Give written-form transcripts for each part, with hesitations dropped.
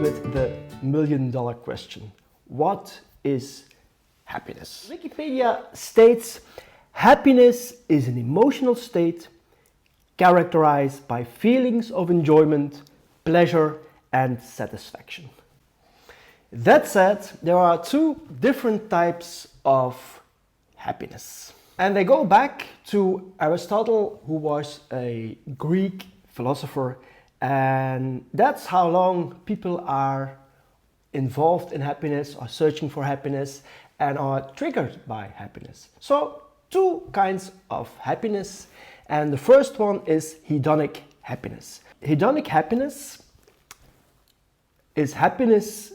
with the million-dollar question. What is happiness? Wikipedia states, happiness is an emotional state characterized by feelings of enjoyment, pleasure, and satisfaction. That said, there are two different types of happiness. And they go back to Aristotle, who was a Greek philosopher, and that's how long people are involved in happiness, are searching for happiness, and are triggered by happiness. So, two kinds of happiness, and the first one is hedonic happiness. Hedonic happiness is happiness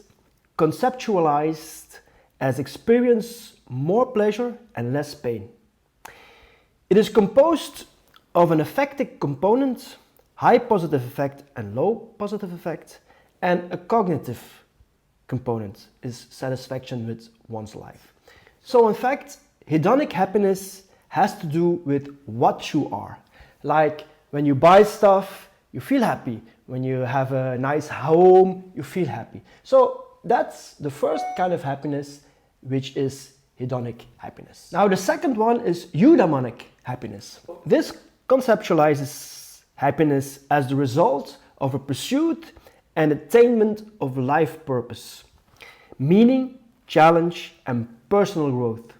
conceptualized as experience more pleasure and less pain. It is composed of an affective component, high positive effect and low positive effect, and a cognitive component is satisfaction with one's life. So in fact, hedonic happiness has to do with what you are. Like when you buy stuff, you feel happy. When you have a nice home, you feel happy. So that's the first kind of happiness, which is hedonic happiness. Now the second one is eudaimonic happiness. This conceptualizes happiness as the result of a pursuit and attainment of life purpose, meaning, challenge, and personal growth.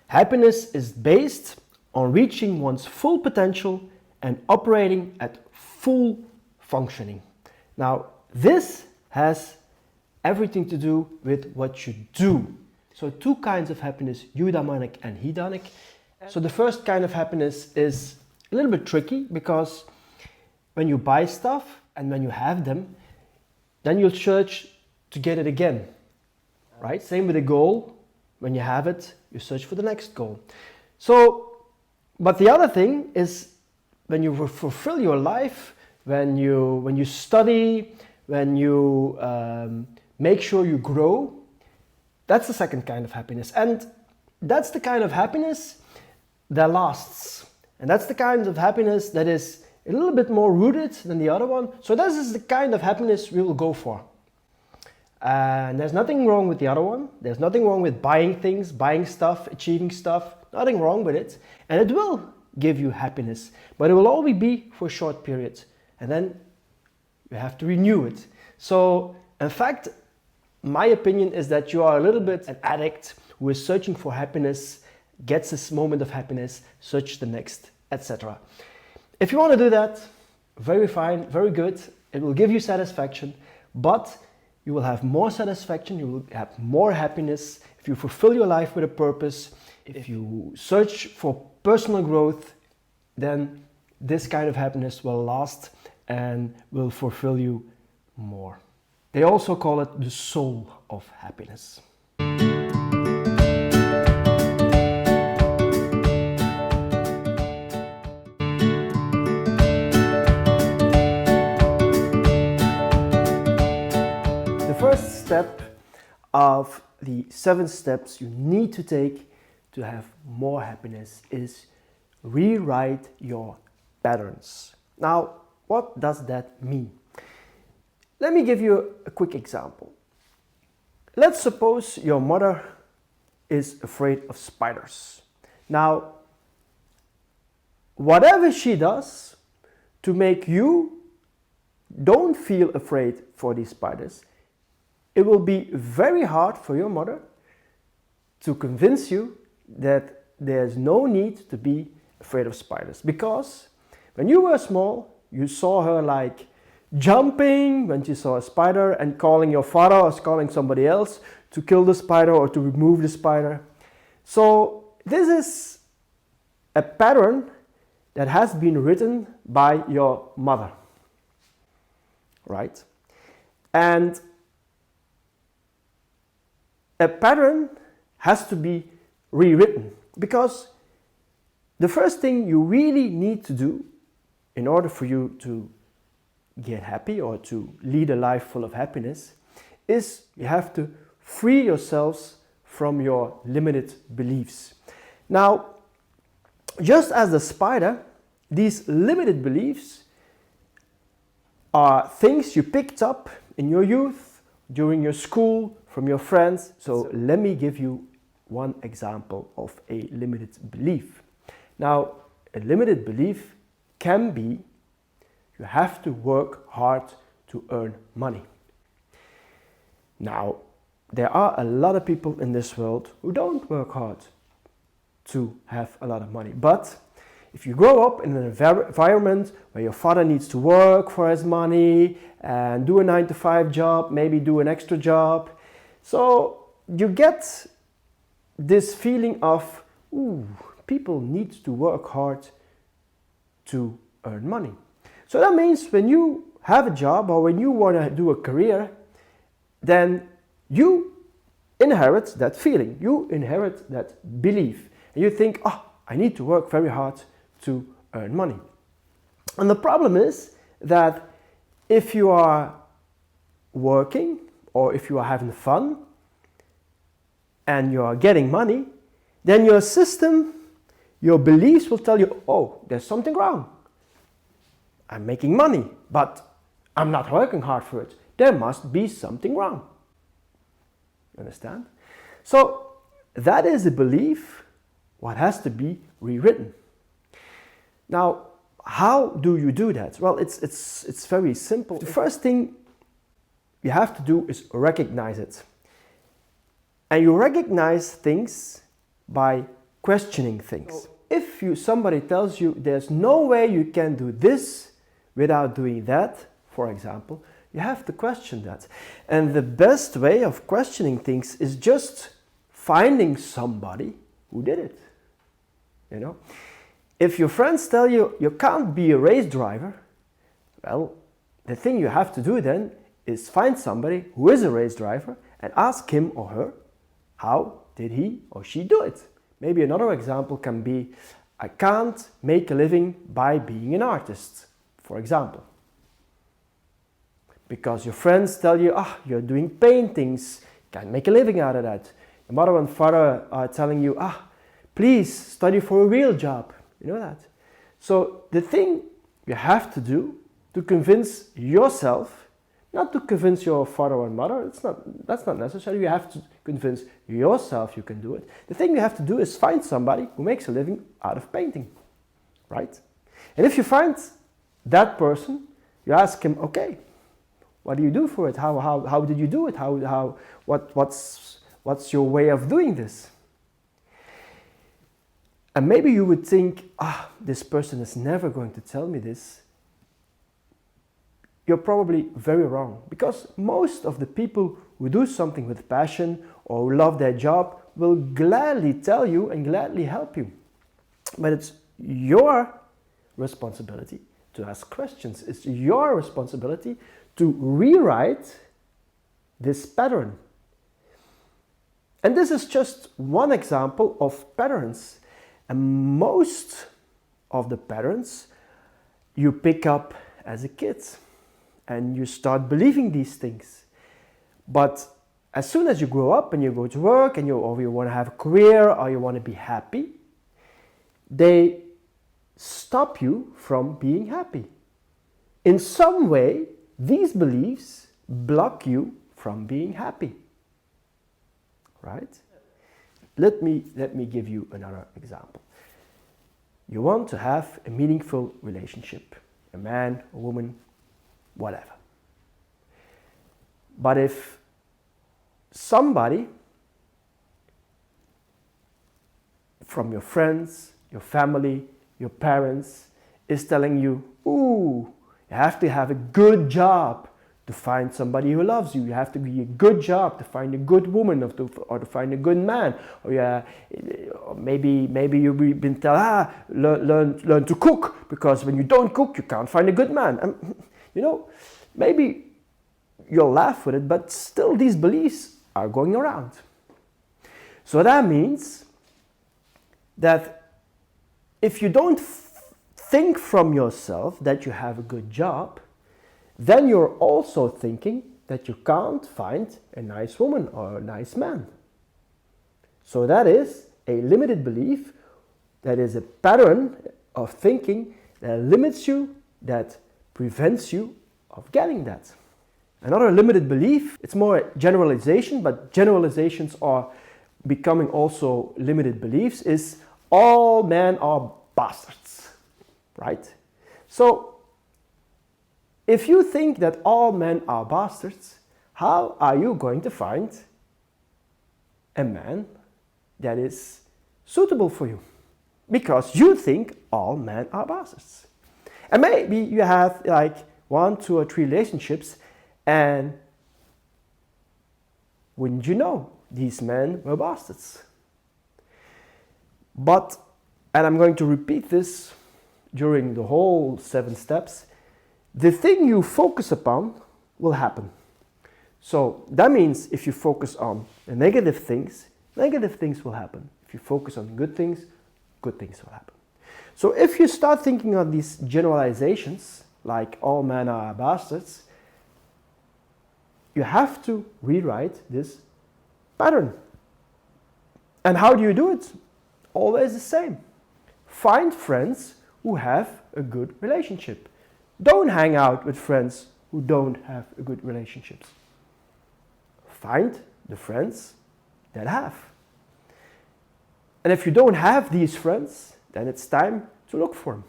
Happiness is based on reaching one's full potential and operating at full functioning. Now this has everything to do with what you do. So two kinds of happiness, eudaimonic and hedonic. So the first kind of happiness is a little bit tricky because when you buy stuff and when you have them, then you'll search to get it again, right? Same with a goal. When you have it, you search for the next goal. So, but the other thing is when you fulfill your life, when you study, when you make sure you grow, that's the second kind of happiness. And that's the kind of happiness that lasts. And that's the kind of happiness that is a little bit more rooted than the other one. So this is the kind of happiness we will go for. And there's nothing wrong with the other one. There's nothing wrong with buying things, buying stuff, achieving stuff. Nothing wrong with it. And it will give you happiness. But it will only be for a short period. And then you have to renew it. So in fact, my opinion is that you are a little bit an addict who is searching for happiness, gets this moment of happiness, search the next, etc. If you want to do that, very fine, very good. It will give you satisfaction, but you will have more satisfaction, you will have more happiness if you fulfill your life with a purpose. If you search for personal growth, then this kind of happiness will last and will fulfill you more. They also call it the soul of happiness. The first step of the 7 steps you need to take to have more happiness is rewrite your patterns. Now, what does that mean? Let me give you a quick example. Let's suppose your mother is afraid of spiders. Now, whatever she does to make you don't feel afraid for these spiders, it will be very hard for your mother to convince you that there's no need to be afraid of spiders. Because when you were small, you saw her like jumping when she saw a spider and calling your father or calling somebody else to kill the spider or to remove the spider. So this is a pattern that has been written by your mother, right? And a pattern has to be rewritten because the first thing you really need to do in order for you to get happy or to lead a life full of happiness is you have to free yourselves from your limited beliefs. Now, just as the spider, these limited beliefs are things you picked up in your youth during your school, from your friends. So let me give you one example of a limited belief. Now, a limited belief can be you have to work hard to earn money. Now, there are a lot of people in this world who don't work hard to have a lot of money. But if you grow up in an environment where your father needs to work for his money and do a 9-to-5 job, maybe do an extra job, so you get this feeling of, ooh, people need to work hard to earn money. So that means when you have a job or when you want to do a career, then you inherit that feeling, you inherit that belief. And you think, oh, I need to work very hard to earn money. And the problem is that if you are working or if you are having fun and you are getting money, then your system, your beliefs will tell you, oh, there's something wrong. I'm making money, but I'm not working hard for it. There must be something wrong. Understand? So that is a belief what has to be rewritten. Now, how do you do that? Well, it's very simple. The first thing you have to do is recognize it. And you recognize things by questioning things. If somebody tells you there's no way you can do this without doing that, for example, you have to question that. And the best way of questioning things is just finding somebody who did it. You know? If your friends tell you you can't be a race driver, well, the thing you have to do then is find somebody who is a race driver and ask him or her, how did he or she do it? Maybe another example can be, I can't make a living by being an artist, for example. Because your friends tell you, you're doing paintings, can't make a living out of that. Your mother and father are telling you, please study for a real job. You know that. So the thing you have to do to convince yourself, not to convince your father or mother, that's not necessary. You have to convince yourself you can do it. The thing you have to do is find somebody who makes a living out of painting, right? And if you find that person, you ask him, okay, what do you do for it? How did you do it? What's your way of doing this? And maybe you would think, this person is never going to tell me this. You're probably very wrong, because most of the people who do something with passion or who love their job will gladly tell you and gladly help you. But it's your responsibility to ask questions. It's your responsibility to rewrite this pattern. And this is just one example of patterns. And most of the patterns you pick up as a kid and you start believing these things. But as soon as you grow up and you go to work and you want to have a career or you want to be happy, they stop you from being happy. In some way, these beliefs block you from being happy. Right? Let me give you another example. You want to have a meaningful relationship, a man, a woman, whatever. But if somebody from your friends, your family, your parents is telling you, ooh, you have to have a good job to find somebody who loves you. You have to be a good job to find a good woman or to find a good man. Or maybe you've been told, learn to cook, because when you don't cook, you can't find a good man. Maybe you'll laugh with it, but still these beliefs are going around. So that means that if you don't think from yourself that you have a good job, then you're also thinking that you can't find a nice woman or a nice man. So that is a limited belief, that is a pattern of thinking that limits you, that prevents you of getting that. Another limited belief, it's more a generalization, but generalizations are becoming also limited beliefs, is all men are bastards, right? So, if you think that all men are bastards, how are you going to find a man that is suitable for you? Because you think all men are bastards. And maybe you have like 1, 2, or 3 relationships, and wouldn't you know, these men were bastards. But, and I'm going to repeat this during the whole 7 steps, the thing you focus upon will happen. So that means if you focus on the negative things will happen. If you focus on good things will happen. So if you start thinking of these generalizations, like all men are bastards, you have to rewrite this pattern. And how do you do it? Always the same. Find friends who have a good relationship. Don't hang out with friends who don't have a good relationships. Find the friends that have. And if you don't have these friends, then it's time to look for them.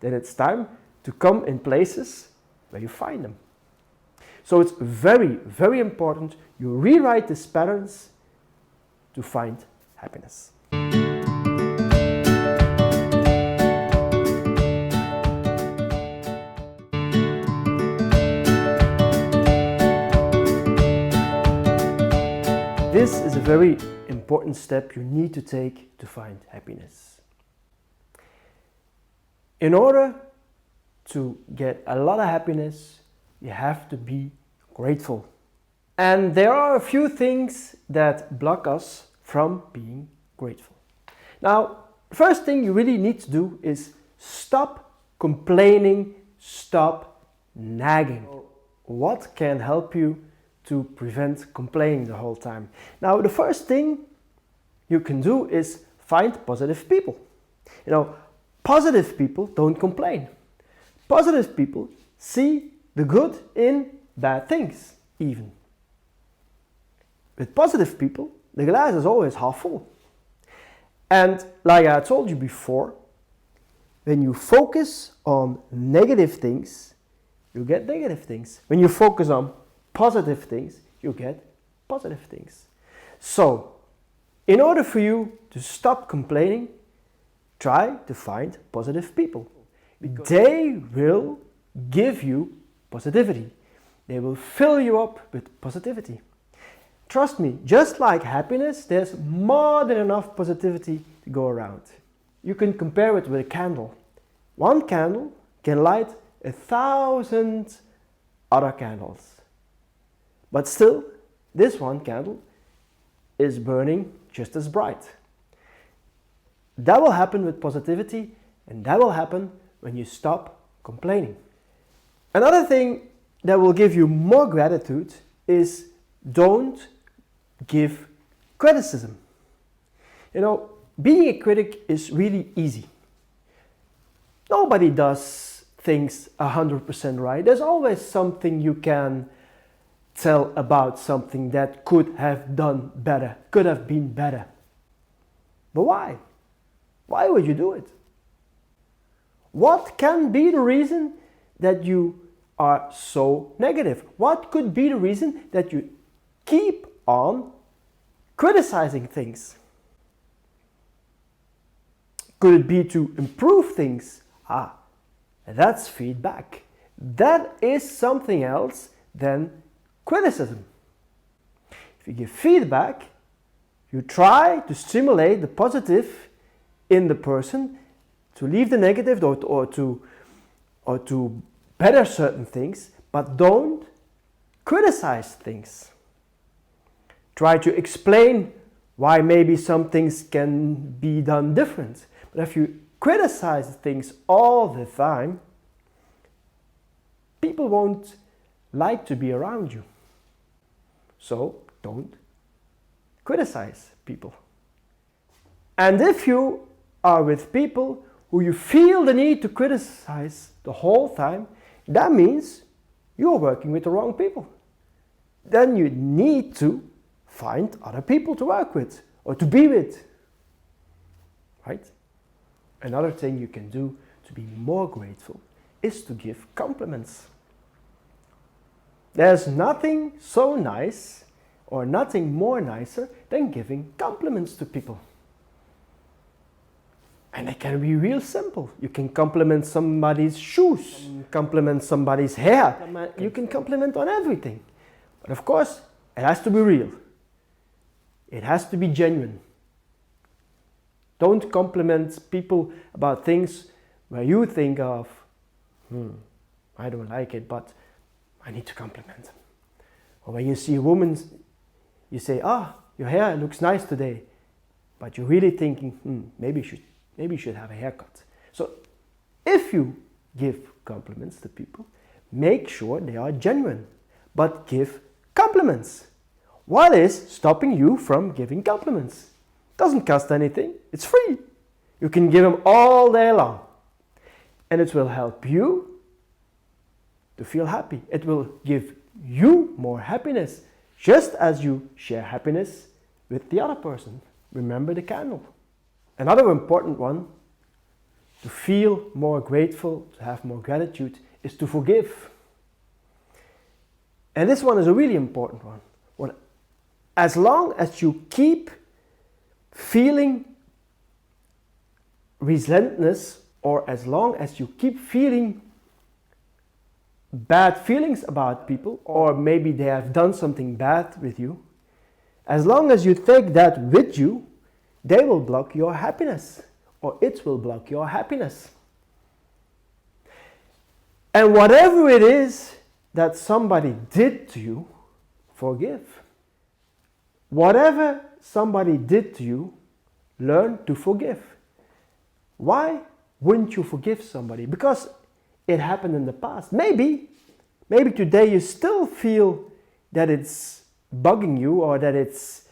Then it's time to come in places where you find them. So it's very, very important you rewrite these patterns to find happiness. This is a very important step you need to take to find happiness. In order to get a lot of happiness, you have to be grateful. And there are a few things that block us from being grateful. Now, first thing you really need to do is stop complaining, stop nagging. What can help you to prevent complaining the whole time? Now, the first thing you can do is find positive people. You know, positive people don't complain. Positive people see the good in bad things, even. With positive people, the glass is always half full. And like I told you before, when you focus on negative things, you get negative things. When you focus on positive things, you get positive things. So, in order for you to stop complaining, try to find positive people. They will give you positivity. They will fill you up with positivity. Trust me, just like happiness, there's more than enough positivity to go around. You can compare it with a candle. One candle can light 1,000 other candles. But still, this one candle is burning just as bright. That will happen with positivity, and that will happen when you stop complaining. Another thing that will give you more gratitude is don't give criticism. You know, being a critic is really easy. Nobody does things 100% right. There's always something you can tell about something that could have done better, could have been better. But why? Why would you do it? What can be the reason that you are so negative? What could be the reason that you keep on criticizing things? Could it be to improve things? That's feedback. That is something else than criticism. If you give feedback, you try to stimulate the positive in the person, to leave the negative or to better certain things, but don't criticize things. Try to explain why maybe some things can be done different. But if you criticize things all the time, people won't like to be around you. So don't criticize people. And if you are with people who you feel the need to criticize the whole time, that means you're working with the wrong people. Then you need to find other people to work with or to be with. Right? Another thing you can do to be more grateful is to give compliments. There's nothing so nice or nothing more nicer than giving compliments to people. And it can be real simple. You can compliment somebody's shoes, compliment somebody's hair. You can compliment on everything. But of course, it has to be real. It has to be genuine. Don't compliment people about things where you think of, I don't like it, but I need to compliment them. Or when you see a woman, you say, your hair looks nice today. But you're really thinking, maybe you should have a haircut. So if you give compliments to people, make sure they are genuine, but give compliments. What is stopping you from giving compliments? Doesn't cost anything, it's free. You can give them all day long. And it will help you to feel happy. It will give you more happiness, just as you share happiness with the other person. Remember the candle. Another important one, to feel more grateful, to have more gratitude, is to forgive. And this one is a really important one. As long as you keep feeling resentment, or as long as you keep feeling bad feelings about people, or maybe they have done something bad with you, as long as you take that with you, they will block your happiness, or it will block your happiness. And whatever it is that somebody did to you, forgive. Whatever somebody did to you, learn to forgive. Why wouldn't you forgive somebody? Because it happened in the past. Maybe today you still feel that it's bugging you, or that it's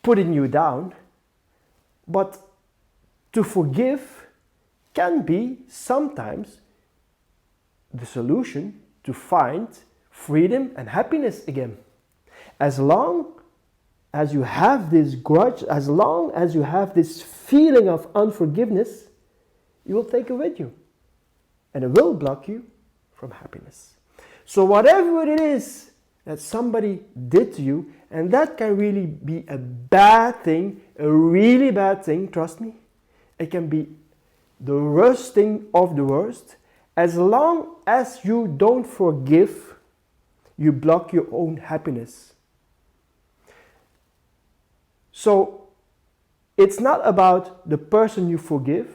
putting you down. But to forgive can be sometimes the solution to find freedom and happiness again. As long as you have this grudge, as long as you have this feeling of unforgiveness, you will take it with you. And it will block you from happiness. So whatever it is that somebody did to you, and that can really be a bad thing, a really bad thing, trust me. It can be the worst thing of the worst. As long as you don't forgive, you block your own happiness. So it's not about the person you forgive,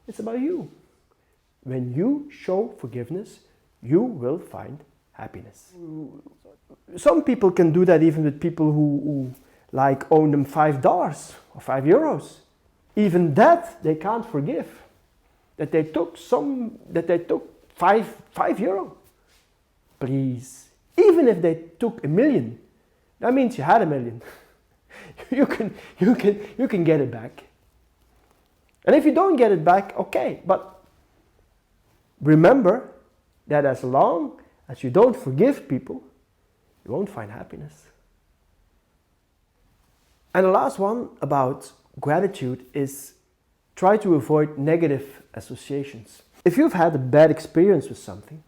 it's about you. When you show forgiveness, you will find happiness. Some people can do that even with people who like owe them $5 or €5. Even that they can't forgive. That they took €5. Please. Even if they took $1 million, that means you had $1 million. you can get it back. And if you don't get it back, okay, but remember that as long as you don't forgive people, you won't find happiness. And the last one about gratitude is try to avoid negative associations. If you've had a bad experience with something,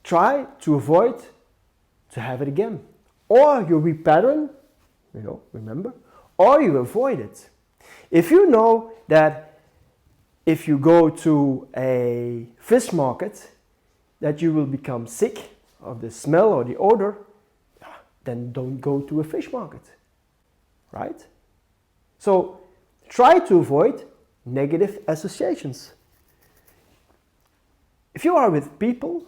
try to avoid to have it again. Or you repattern, remember, or you avoid it. If you know that if you go to a fish market, that you will become sick of the smell or the odor, then don't go to a fish market, right? So try to avoid negative associations. If you are with people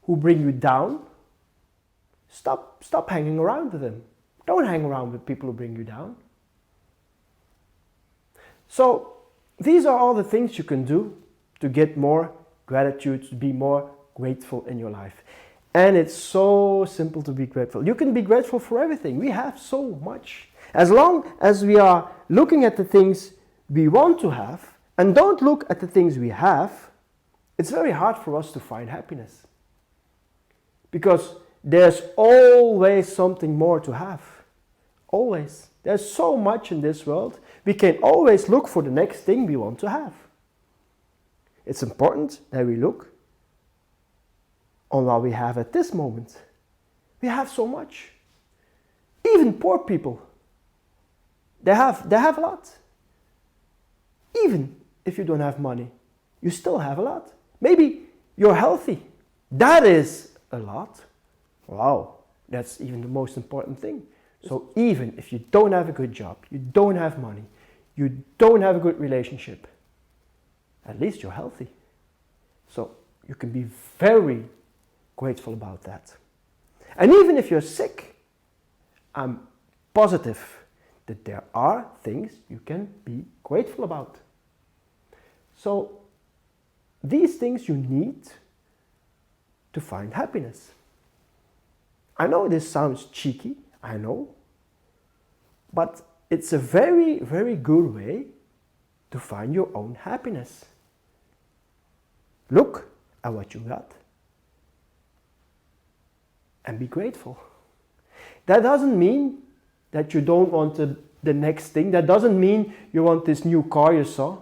who bring you down, stop hanging around with them. Don't hang around with people who bring you down. So these are all the things you can do to get more gratitude, to be more grateful in your life. And it's so simple to be grateful. You can be grateful for everything. We have so much. As long as we are looking at the things we want to have and don't look at the things we have, it's very hard for us to find happiness. Because there's always something more to have. Always. There's so much in this world. We can always look for the next thing we want to have. It's important that we look on what we have at this moment. We have so much. Even poor people, they have a lot. Even if you don't have money, you still have a lot. Maybe you're healthy. That is a lot. Wow, that's even the most important thing. So even if you don't have a good job, you don't have money, you don't have a good relationship, at least you're healthy. So you can be very grateful about that. And even if you're sick, I'm positive that there are things you can be grateful about. So these things you need to find happiness. I know this sounds cheeky, I know, but it's a very, very good way to find your own happiness. Look at what you got and be grateful. That doesn't mean that you don't want the next thing. That doesn't mean you want this new car you saw.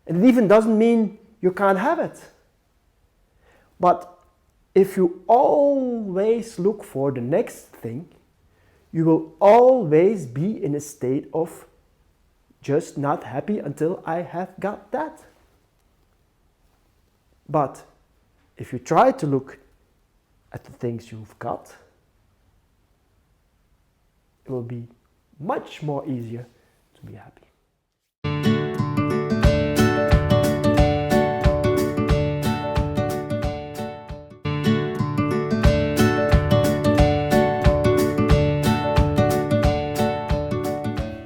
And it even doesn't mean you can't have it. But if you always look for the next thing, you will always be in a state of just not happy until I have got that. But if you try to look at the things you've got, it will be much more easier to be happy.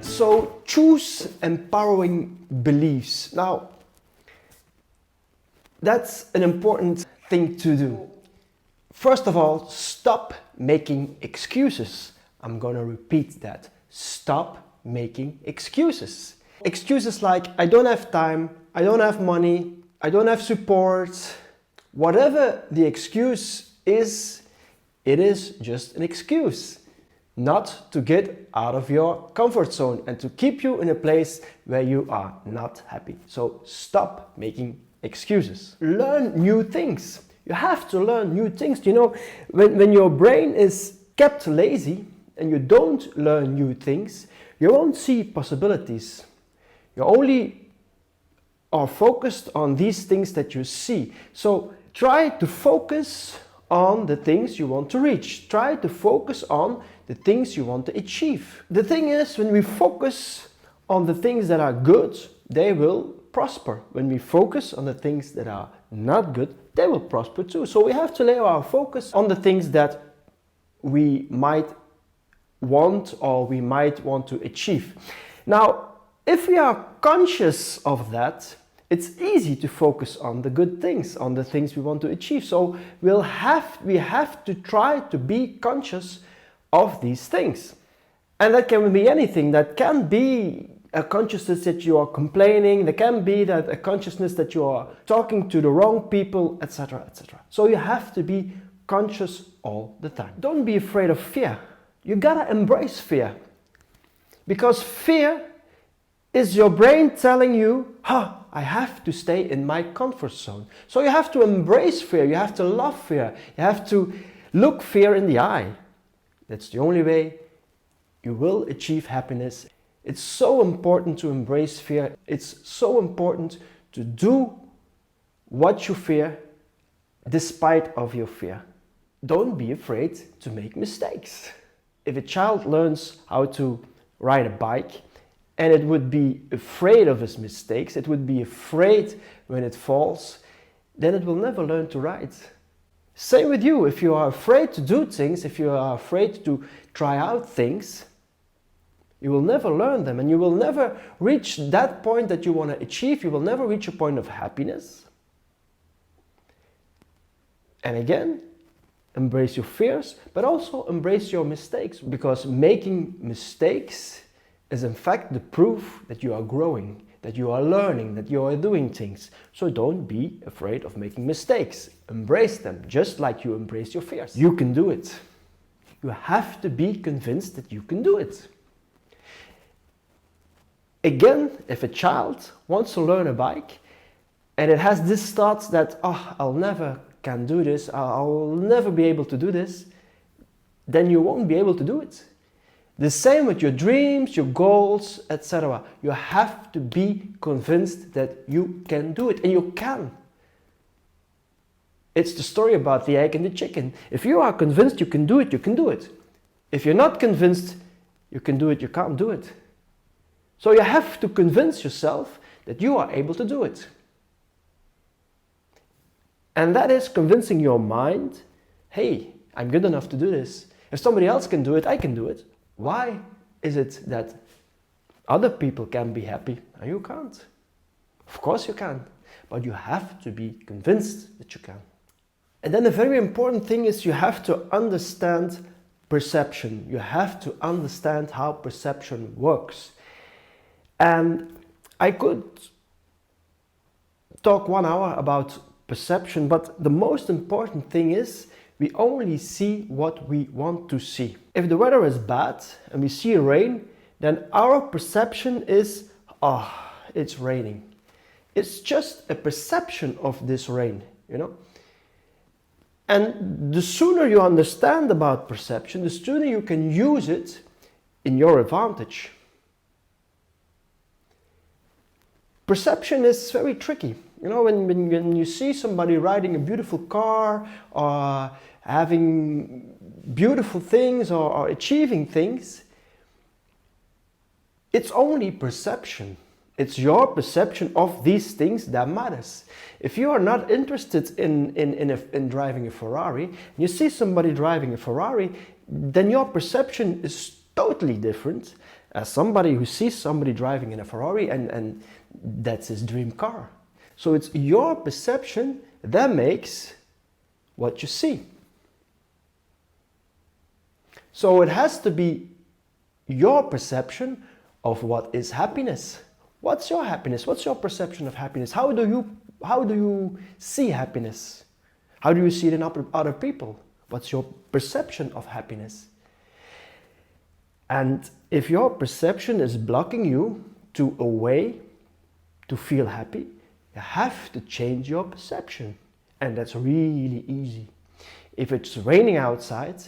So choose empowering beliefs. Now, that's an important thing to do. First of all, stop making excuses. I'm gonna repeat that. Stop making excuses. Excuses like, I don't have time, I don't have money, I don't have support. Whatever the excuse is, it is just an excuse. Not to get out of your comfort zone and to keep you in a place where you are not happy. So stop making excuses. Learn new things. You have to learn new things. You know, when your brain is kept lazy and you don't learn new things, you won't see possibilities. You only are focused on these things that you see. So try to focus on the things you want to reach. Try to focus on the things you want to achieve. The thing is, when we focus on the things that are good, they will prosper. When we focus on the things that are not good, they will prosper too. So we have to lay our focus on the things that we might want or we might want to achieve. Now, if we are conscious of that, it's easy to focus on the good things, on the things we want to achieve. So we have to try to be conscious of these things. And that can be anything. That can be a consciousness that you are complaining. There can be that a consciousness that you are talking to the wrong people, etc., etc. So you have to be conscious all the time. Don't be afraid of fear. You gotta embrace fear. Because fear is your brain telling you, I have to stay in my comfort zone. So you have to embrace fear. You have to love fear. You have to look fear in the eye. That's the only way you will achieve happiness. It's so important to embrace fear. It's so important to do what you fear despite of your fear. Don't be afraid to make mistakes. If a child learns how to ride a bike and it would be afraid of its mistakes, it would be afraid when it falls, then it will never learn to ride. Same with you. If you are afraid to do things, if you are afraid to try out things, you will never learn them and you will never reach that point that you want to achieve. You will never reach a point of happiness. And again, embrace your fears, but also embrace your mistakes, because making mistakes is in fact the proof that you are growing. that you are learning, that you are doing things. So don't be afraid of making mistakes. Embrace them, just like you embrace your fears. You can do it. You have to be convinced that you can do it. Again, if a child wants to learn a bike and it has this thought that, oh, I'll never can do this, I'll never be able to do this, then you won't be able to do it. The same with your dreams, your goals, etc. You have to be convinced that you can do it, and you can. It's the story about the egg and the chicken. If you are convinced you can do it, you can do it. If you're not convinced you can do it, you can't do it. So you have to convince yourself that you are able to do it. And that is convincing your mind, hey, I'm good enough to do this. If somebody else can do it, I can do it. Why is it that other people can be happy and you can't? Of course you can, but you have to be convinced that you can. And then a very important thing is you have to understand perception. You have to understand how perception works. And I could talk 1 hour about perception, but the most important thing is we only see what we want to see. If the weather is bad and we see rain, then our perception is, oh, it's raining. It's just a perception of this rain, you know. And the sooner you understand about perception, the sooner you can use it in your advantage. Perception is very tricky. You know, when you see somebody riding a beautiful car or having beautiful things or achieving things, it's only perception. It's your perception of these things that matters. If you are not interested in driving a Ferrari, and you see somebody driving a Ferrari, then your perception is totally different as somebody who sees somebody driving in a Ferrari and that's his dream car. So it's your perception that makes what you see. So it has to be your perception of what is happiness. What's your happiness? What's your perception of happiness? How do you see happiness? How do you see it in other people? What's your perception of happiness? And if your perception is blocking you to a way to feel happy, you have to change your perception. And that's really easy. If it's raining outside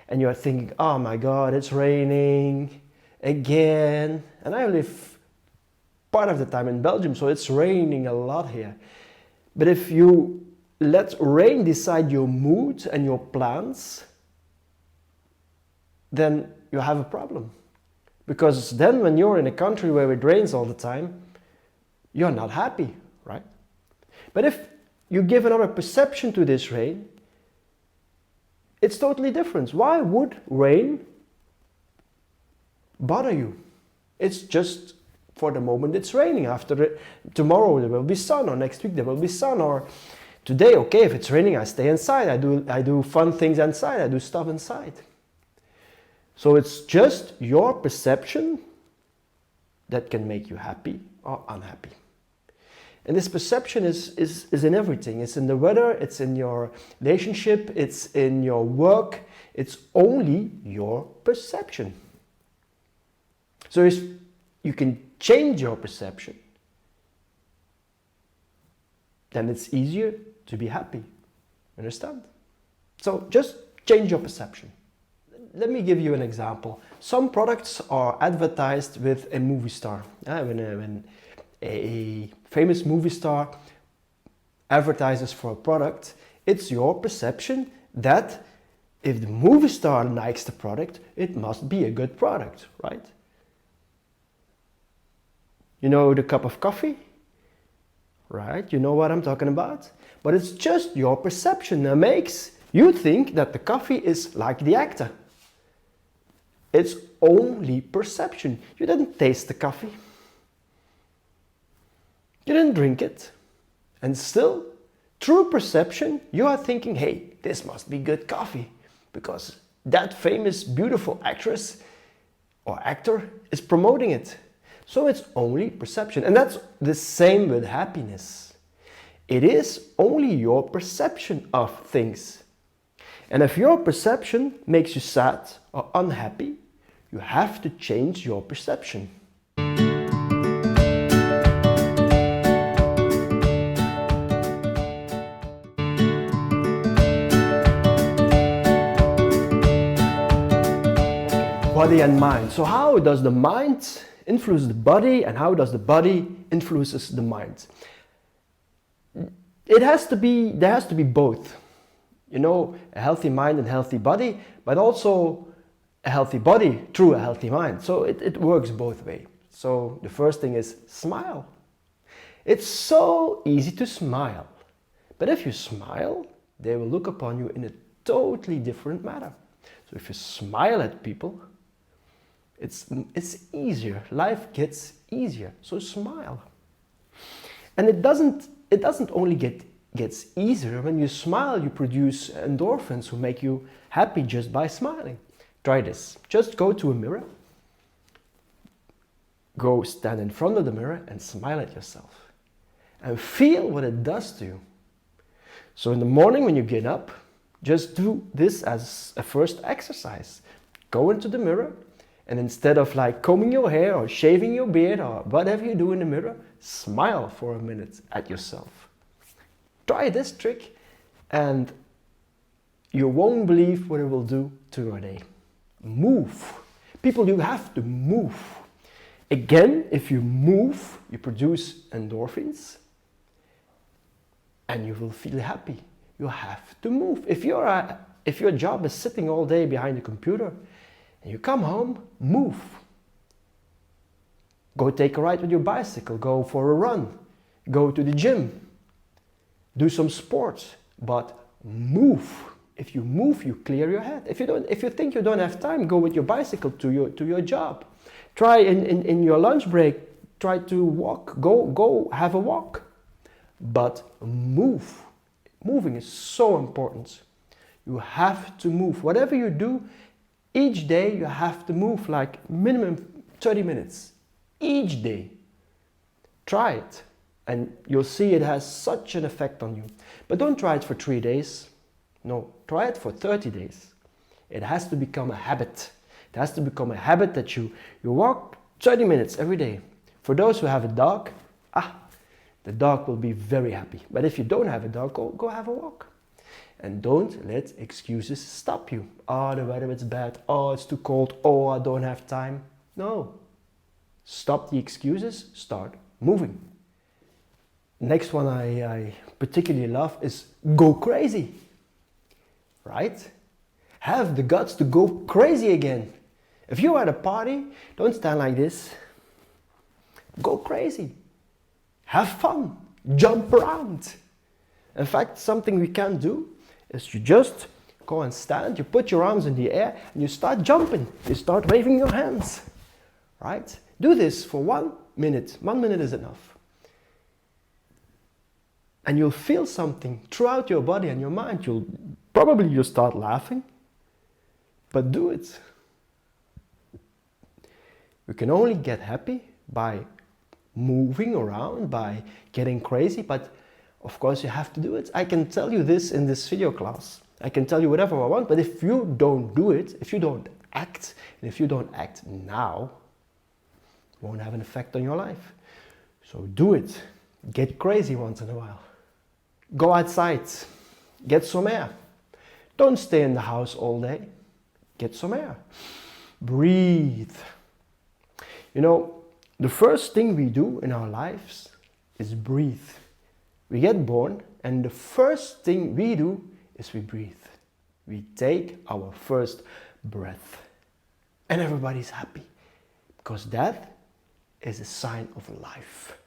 and you're thinking, oh my God, it's raining again. And I live part of the time in Belgium, so it's raining a lot here. But if you let rain decide your mood and your plans, then you have a problem. Because then when you're in a country where it rains all the time, you're not happy, right? But if you give another perception to this rain, it's totally different. Why would rain bother you? It's just for the moment it's raining. Tomorrow there will be sun, or next week there will be sun, or today, okay, if it's raining, I stay inside. I do fun things inside. I do stuff inside. So it's just your perception that can make you happy or unhappy. And this perception is in everything. It's in the weather, it's in your relationship, it's in your work. It's only your perception. So if you can change your perception, then it's easier to be happy. Understand? So just change your perception. Let me give you an example. Some products are advertised with a movie star. When a famous movie star advertises for a product, it's your perception that if the movie star likes the product, it must be a good product, right? You know the cup of coffee? Right? You know what I'm talking about? But it's just your perception that makes you think that the coffee is like the actor. It's only perception. You didn't taste the coffee. You didn't drink it. And still, through perception, you are thinking, hey, this must be good coffee because that famous, beautiful actress or actor is promoting it. So it's only perception. And that's the same with happiness. It is only your perception of things. And if your perception makes you sad or unhappy, you have to change your perception. Body and mind. So how does the mind influence the body, and how does the body influences the mind? There has to be both. You know, a healthy mind and healthy body, but also a healthy body through a healthy mind. So it works both ways. So the first thing is smile. It's so easy to smile. But if you smile, they will look upon you in a totally different manner. So if you smile at people, it's easier. Life gets easier. So smile. And it doesn't only gets easier. When you smile, you produce endorphins who make you happy just by smiling. Try this. Just go to a mirror. Go stand in front of the mirror and smile at yourself. And feel what it does to you. So in the morning when you get up, just do this as a first exercise. Go into the mirror, and instead of like combing your hair or shaving your beard or whatever you do in the mirror, smile for a minute at yourself. Try this trick and you won't believe what it will do to your day. Move. People, you have to move. Again, if you move, you produce endorphins and you will feel happy. You have to move. If your job is sitting all day behind the computer and you come home, move. Go take a ride with your bicycle, go for a run, go to the gym, do some sports, but move. If you move, you clear your head. If you think you don't have time, go with your bicycle to your job. Try in your lunch break, try to walk, go have a walk. But move. Moving is so important. You have to move. Whatever you do, each day you have to move like minimum 30 minutes. Each day. Try it. And you'll see it has such an effect on you. But don't try it for 3 days. No, try it for 30 days. It has to become a habit. It has to become a habit that you walk 30 minutes every day. For those who have a dog, the dog will be very happy. But if you don't have a dog, go have a walk. And don't let excuses stop you. Oh, the weather is bad. Oh, it's too cold. Oh, I don't have time. No. Stop the excuses. Start moving. Next one I particularly love is go crazy. Right? Have the guts to go crazy again. If you're at a party, don't stand like this. Go crazy. Have fun. Jump around. In fact, something we can do is you just go and stand, you put your arms in the air and you start jumping. You start waving your hands. Right? Do this for 1 minute. 1 minute is enough. And you'll feel something throughout your body and your mind. You'll start laughing, but do it. You can only get happy by moving around, by getting crazy, but of course you have to do it. I can tell you this in this video class. I can tell you whatever I want, but if you don't do it, if you don't act, and if you don't act now, it won't have an effect on your life. So do it. Get crazy once in a while. Go outside. Get some air. Don't stay in the house all day. Get some air. Breathe. You know, the first thing we do in our lives is breathe. We get born and the first thing we do is we breathe. We take our first breath. And everybody's happy because that is a sign of life.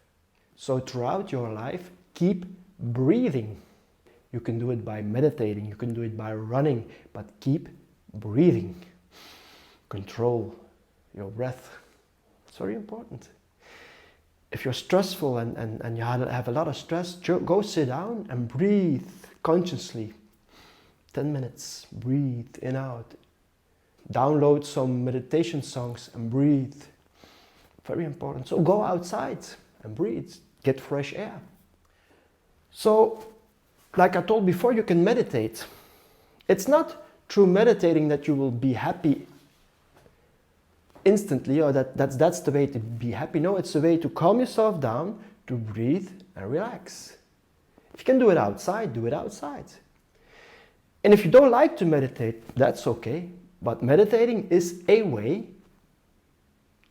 So throughout your life, keep breathing. You can do it by meditating, you can do it by running, but keep breathing. Control your breath. It's very important. If you're stressful and you have a lot of stress, go sit down and breathe consciously. 10 minutes, breathe in, out. Download some meditation songs and breathe. Very important. So go outside and breathe, get fresh air. So, like I told before, you can meditate. It's not through meditating that you will be happy instantly, or that's the way to be happy. No, it's a way to calm yourself down, to breathe and relax. If you can do it outside, do it outside. And if you don't like to meditate, that's okay. But meditating is a way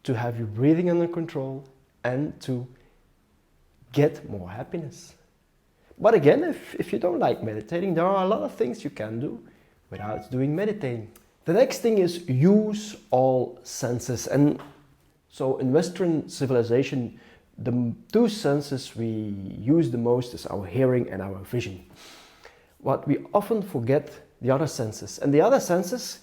to have your breathing under control and to get more happiness. But again, if you don't like meditating, there are a lot of things you can do without doing meditating. The next thing is use all senses. And so in Western civilization, the two senses we use the most is our hearing and our vision. What we often forget, the other senses. And the other senses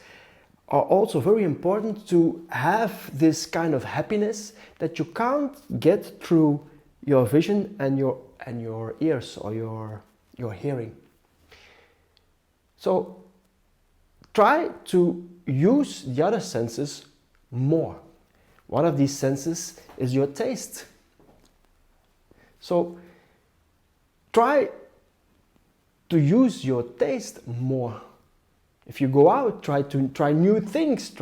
are also very important to have this kind of happiness that you can't get through your vision and your ears or your hearing. So try to use the other senses more. One of these senses is your taste. So try to use your taste more. If you go out, try new things.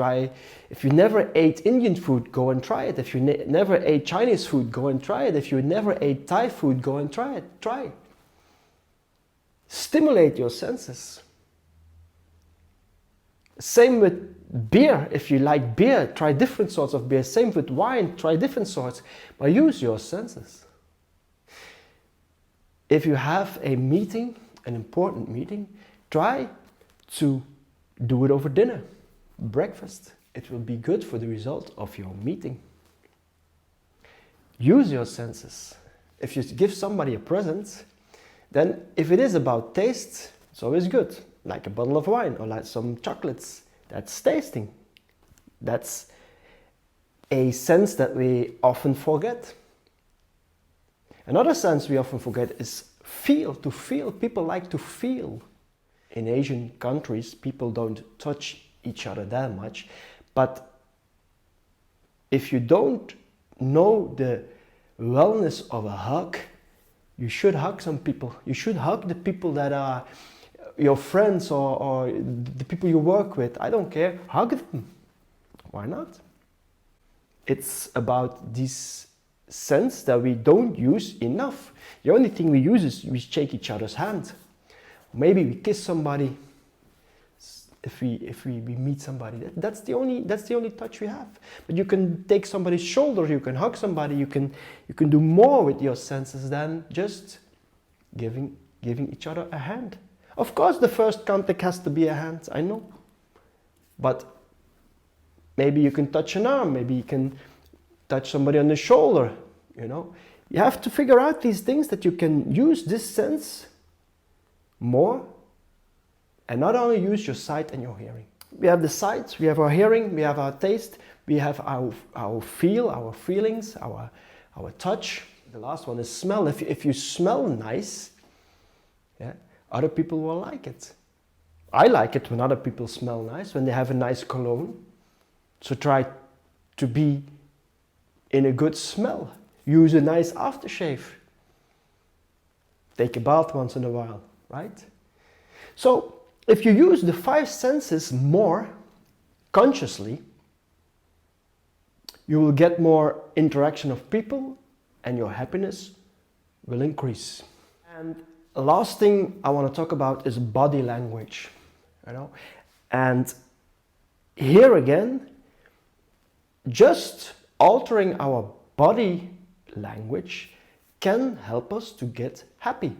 If you never ate Indian food, go and try it. If you never ate Chinese food, go and try it. If you never ate Thai food, go and try it. Try. Stimulate your senses. Same with beer. If you like beer, try different sorts of beer. Same with wine, try different sorts. But use your senses. If you have a meeting, an important meeting, try to do it over dinner, breakfast. It will be good for the result of your meeting. Use your senses. If you give somebody a present, then if it is about taste, it's always good. Like a bottle of wine or like some chocolates. That's tasting. That's a sense that we often forget. Another sense we often forget is feel, to feel. People like to feel. In Asian countries, people don't touch each other that much. But if you don't know the wellness of a hug, you should hug some people. You should hug the people that are your friends or the people you work with. I don't care. Hug them. Why not? It's about this sense that we don't use enough. The only thing we use is we shake each other's hand. Maybe we kiss somebody if we meet somebody. That's the only touch we have. But you can take somebody's shoulder, you can hug somebody, you can do more with your senses than just giving each other a hand. Of course, the first contact has to be a hand, I know. But maybe you can touch an arm, maybe you can touch somebody on the shoulder, you know. You have to figure out these things that you can use this sense more, and not only use your sight and your hearing. We have the sight, we have our hearing, we have our taste, we have our feel, our feelings, our touch. The last one is smell. If you smell nice, yeah, other people will like it. I like it when other people smell nice, when they have a nice cologne. So try to be in a good smell. Use a nice aftershave. Take a bath once in a while. Right? So, if you use the five senses more consciously, you will get more interaction of people and your happiness will increase. And the last thing I want to talk about is body language. You know? And here again, just altering our body language can help us to get happy.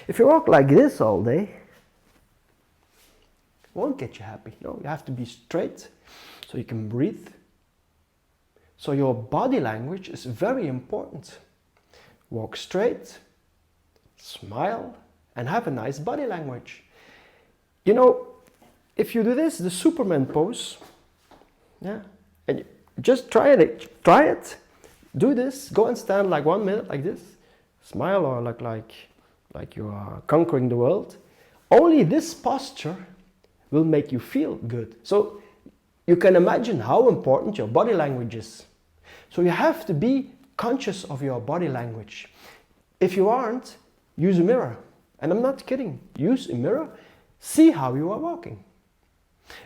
If you walk like this all day, it won't get you happy. No, you have to be straight so you can breathe. So your body language is very important. Walk straight, smile, and have a nice body language. You know, if you do this, the Superman pose, yeah, and you just try it. Do this. Go and stand like 1 minute like this. Smile or look like you are conquering the world. Only this posture will make you feel good. So you can imagine how important your body language is. So you have to be conscious of your body language. If you aren't, use a mirror. And I'm not kidding. Use a mirror. See how you are walking.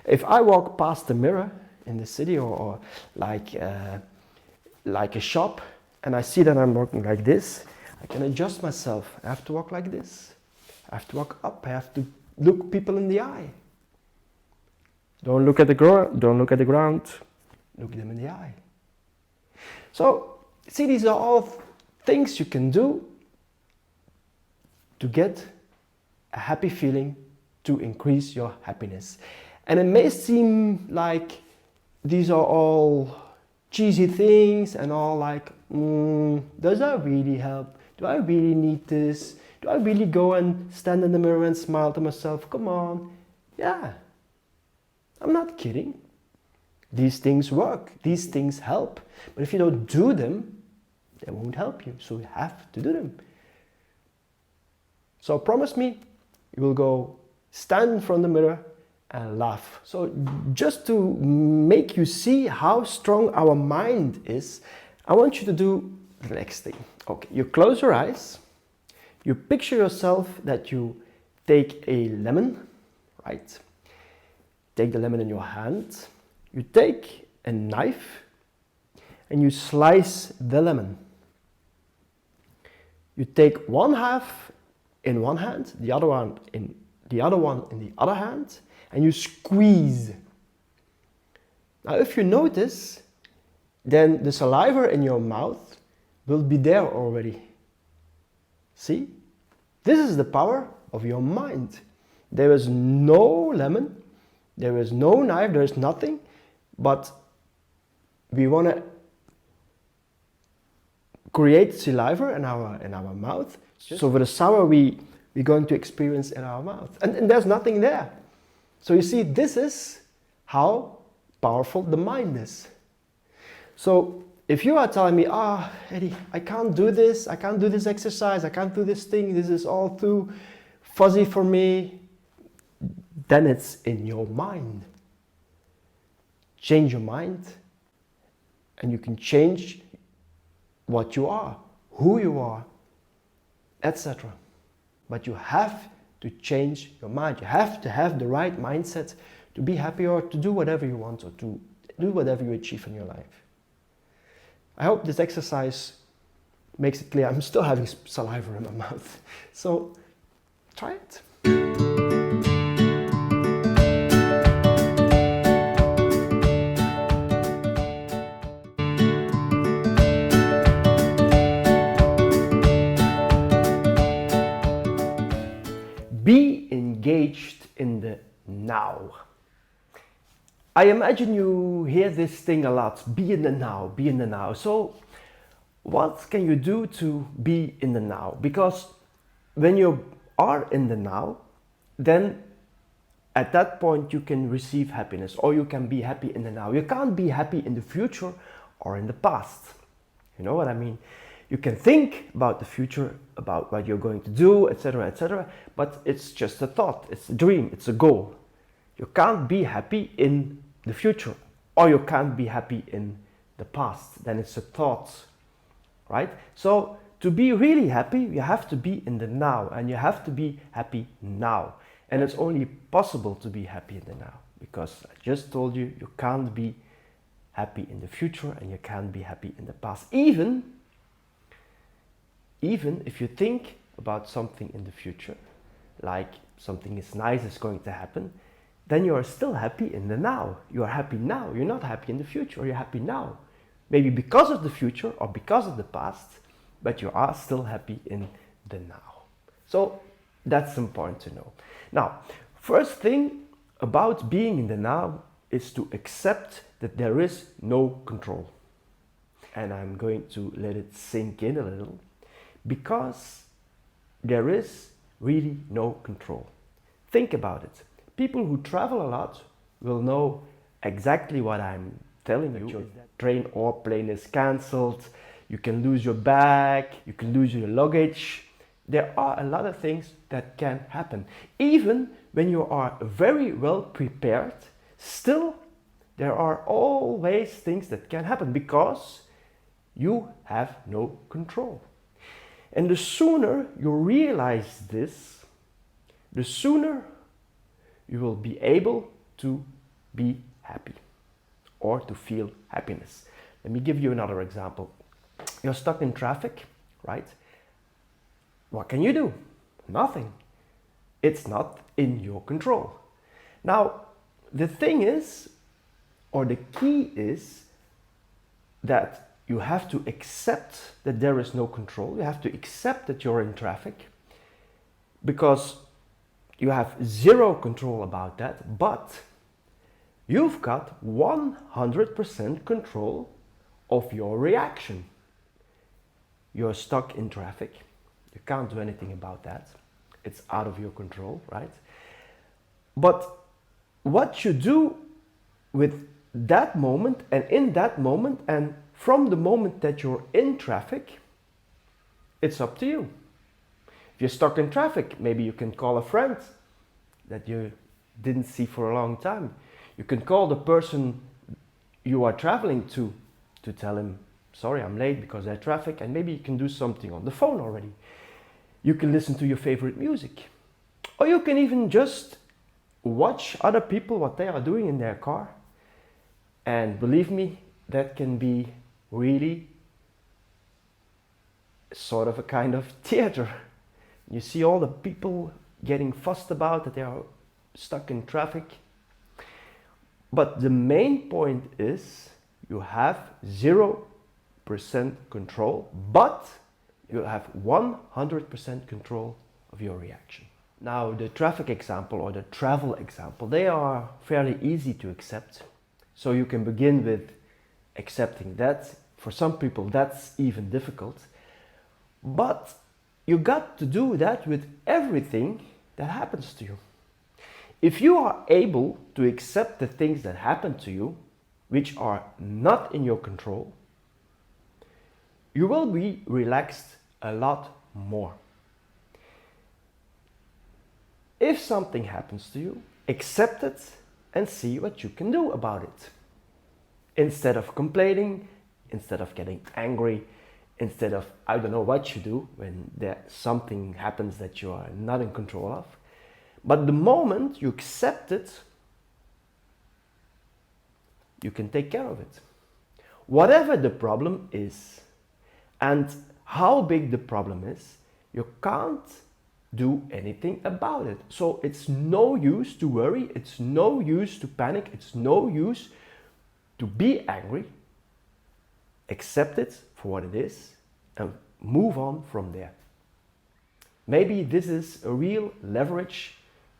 If I walk past the mirror in the city or like a shop, and I see that I'm walking like this, I can adjust myself. I have to walk like this. I have to walk up. I have to look people in the eye. Don't look at the ground. Don't look at the ground. Look them in the eye. So, see, these are all things you can do to get a happy feeling, to increase your happiness. And it may seem like these are all cheesy things and all like, does that really help? Do I really need this? Do I really go and stand in the mirror and smile to myself? Come on. Yeah, I'm not kidding. These things work. These things help. But if you don't do them, they won't help you. So you have to do them. So promise me, you will go stand in front of the mirror and laugh. So just to make you see how strong our mind is, I want you to do the next thing. Okay, you close your eyes. You picture yourself that you take a lemon, right? Take the lemon in your hand. You take a knife and you slice the lemon. You take one half in one hand, the other one in the other hand, and you squeeze. Now if you notice, then the saliva in your mouth will be there already. See? This is the power of your mind. There is no lemon, there is no knife, there is nothing, but we want to create saliva in our mouth. So for the sour we're going to experience in our mouth. And there's nothing there. So you see, this is how powerful the mind is. So if you are telling me, Eddy, I can't do this exercise, I can't do this thing, this is all too fuzzy for me, then it's in your mind. Change your mind and you can change what you are, who you are, etc. But you have to change your mind. You have to have the right mindset to be happy or to do whatever you want or to do whatever you achieve in your life. I hope this exercise makes it clear. I'm still having saliva in my mouth. So try it. Be engaged in the now. I imagine you hear this thing a lot. Be in the now, be in the now. So what can you do to be in the now? Because when you are in the now, then at that point you can receive happiness or you can be happy in the now. You can't be happy in the future or in the past. You know what I mean? You can think about the future, about what you're going to do, etc., but it's just a thought, it's a dream, it's a goal. You can't be happy in the future or you can't be happy in the past. Then it's a thought, right? So to be really happy, you have to be in the now and you have to be happy now. And it's only possible to be happy in the now because I just told you, you can't be happy in the future and you can't be happy in the past. Even if you think about something in the future, like something is nice is going to happen, then you are still happy in the now. You are happy now. You're not happy in the future. You're happy now. Maybe because of the future or because of the past, but you are still happy in the now. So that's important to know. Now, first thing about being in the now is to accept that there is no control. And I'm going to let it sink in a little. Because there is really no control. Think about it. People who travel a lot will know exactly what I'm telling you. Your train or plane is cancelled, you can lose your bag, you can lose your luggage. There are a lot of things that can happen. Even when you are very well prepared, still there are always things that can happen because You have no control. And the sooner you realize this, the sooner you will be able to be happy or to feel happiness. Let me give you another example. You're stuck in traffic, right? What can you do? Nothing. It's not in your control. Now, the thing is, or the key is, that you have to accept that there is no control. You have to accept that you're in traffic, because you have zero control about that, but you've got 100% control of your reaction. You're stuck in traffic. You can't do anything about that. It's out of your control, right? But what you do with that moment and in that moment and from the moment that you're in traffic, it's up to you. If you're stuck in traffic, maybe you can call a friend that you didn't see for a long time. You can call the person you are traveling to tell him, sorry, I'm late because there's traffic, and maybe you can do something on the phone already. You can listen to your favorite music. Or you can even just watch other people, what they are doing in their car. And believe me, that can be really sort of a kind of theater. You see all the people getting fussed about that they are stuck in traffic. But the main point is you have 0% control, but you have 100% control of your reaction. Now, the traffic example or the travel example, they are fairly easy to accept. So you can begin with accepting that. For some people, that's even difficult. But you got to do that with everything that happens to you. If you are able to accept the things that happen to you, which are not in your control, you will be relaxed a lot more. If something happens to you, accept it and see what you can do about it. Instead of complaining, instead of getting angry, instead of, I don't know what you do when something happens that you are not in control of. But the moment you accept it, you can take care of it. Whatever the problem is, and how big the problem is, you can't do anything about it. So it's no use to worry, it's no use to panic, it's no use to be angry. Accept it for what it is and move on from there. Maybe this is a real leverage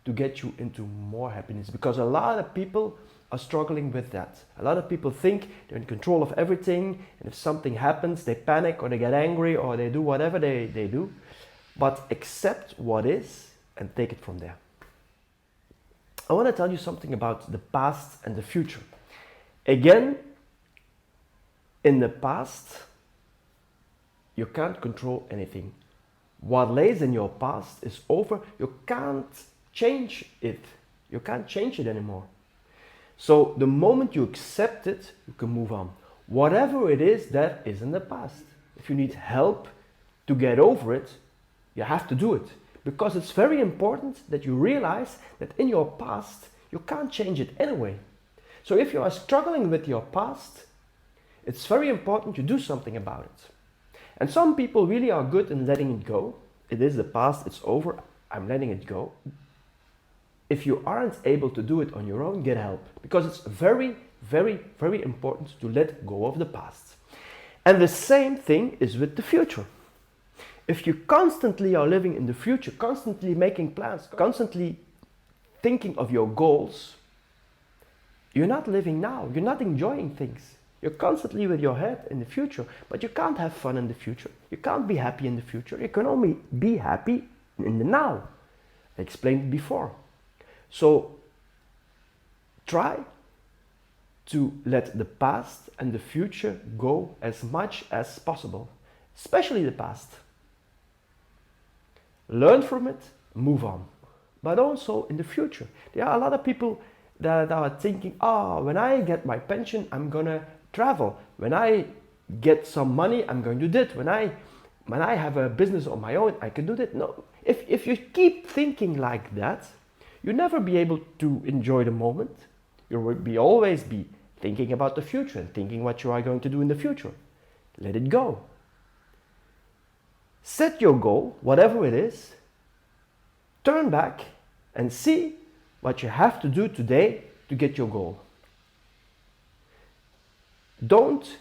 to get you into more happiness, because a lot of people are struggling with that. A lot of people think they're in control of everything, and if something happens, they panic or they get angry or they do whatever they do. But accept what is and take it from there. I want to tell you something about the past and the future. Again, in the past, you can't control anything. What lays in your past is over. You can't change it. You can't change it anymore. So the moment you accept it, you can move on. Whatever it is that is in the past. If you need help to get over it, you have to do it. Because it's very important that you realize that in your past, you can't change it anyway. So if you are struggling with your past, it's very important you do something about it. And some people really are good in letting it go. It is the past, it's over, I'm letting it go. If you aren't able to do it on your own, get help. Because it's very, very, very important to let go of the past. And the same thing is with the future. If you constantly are living in the future, constantly making plans, constantly thinking of your goals, you're not living now, you're not enjoying things. You're constantly with your head in the future, but you can't have fun in the future. You can't be happy in the future. You can only be happy in the now. I explained it before. So try to let the past and the future go as much as possible, especially the past. Learn from it, move on. But also in the future. There are a lot of people that are thinking, when I get my pension, I'm gonna travel. When I get some money, I'm going to do that. When I have a business on my own, I can do that. No, if you keep thinking like that, you'll never be able to enjoy the moment. You will always be thinking about the future and thinking what you are going to do in the future. Let it go. Set your goal, whatever it is, turn back and see what you have to do today to get your goal. Don't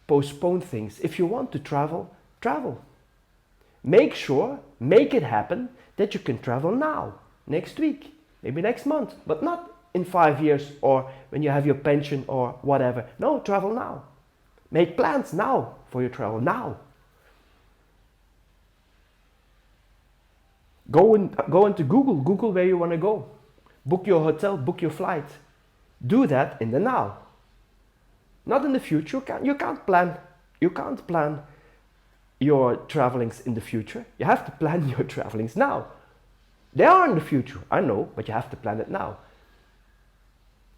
postpone things. If you want to travel, travel. Make sure, make it happen that you can travel now, next week, maybe next month, but not in 5 years or when you have your pension or whatever. No, travel now. Make plans now for your travel now. Go into Google where you want to go. Book your hotel, book your flight. Do that in the now. Not in the future. You can't plan your travelings in the future. You have to plan your travelings now. They are in the future, I know, but you have to plan it now.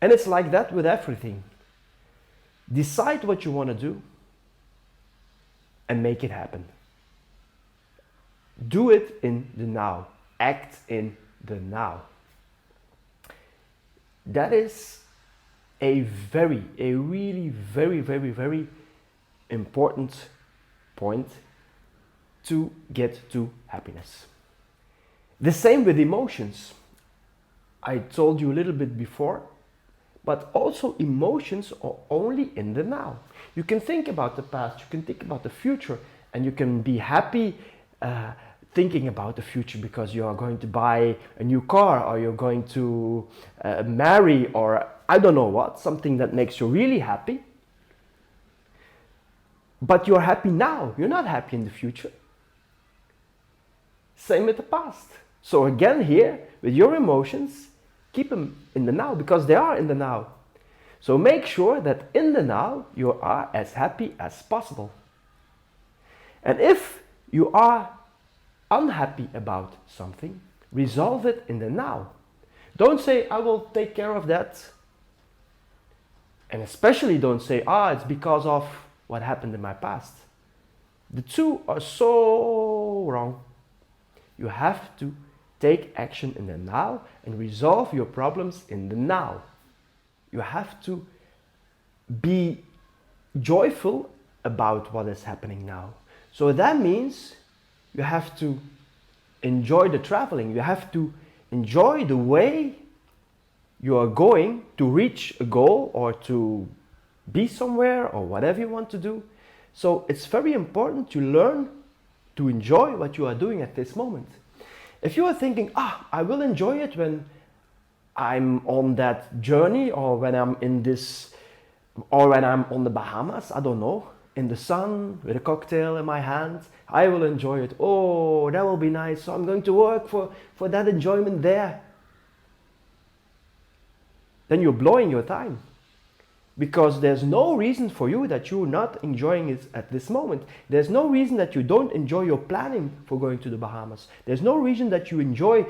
And it's like that with everything. Decide what you want to do and make it happen. Do it in the now. Act in the now. That is a really very important point to get to happiness. The same with emotions. I told you a little bit before, but also emotions are only in the now. You can think about the past, you can think about the future, and you can be happy thinking about the future because you are going to buy a new car, or you're going to marry, or I don't know what, something that makes you really happy. But you're happy now, you're not happy in the future. Same with the past. So again here, with your emotions, keep them in the now because they are in the now. So make sure that in the now you are as happy as possible. And if you are unhappy about something, resolve it in the now. Don't say, I will take care of that. And especially don't say, it's because of what happened in my past. The two are so wrong. You have to take action in the now and resolve your problems in the now. You have to be joyful about what is happening now. So that means you have to enjoy the traveling. You have to enjoy the way you are going to reach a goal or to be somewhere or whatever you want to do. So it's very important to learn to enjoy what you are doing at this moment. If you are thinking, I will enjoy it when I'm on that journey, or when I'm in this, or when I'm on the Bahamas, I don't know, in the sun with a cocktail in my hand, I will enjoy it. Oh, that will be nice. So I'm going to work for that enjoyment there. Then you're blowing your time. Because there's no reason for you that you're not enjoying it at this moment. There's no reason that you don't enjoy your planning for going to the Bahamas. There's no reason that you enjoy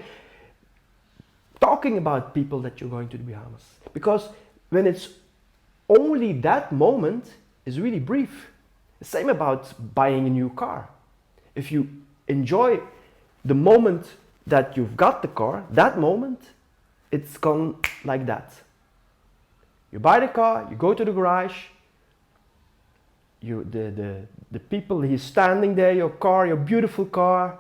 talking about people that you're going to the Bahamas. Because when it's only that moment, is really brief. The same about buying a new car. If you enjoy the moment that you've got the car, that moment, it's gone like that. You buy the car, you go to the garage, the people, he's standing there, your car, your beautiful car.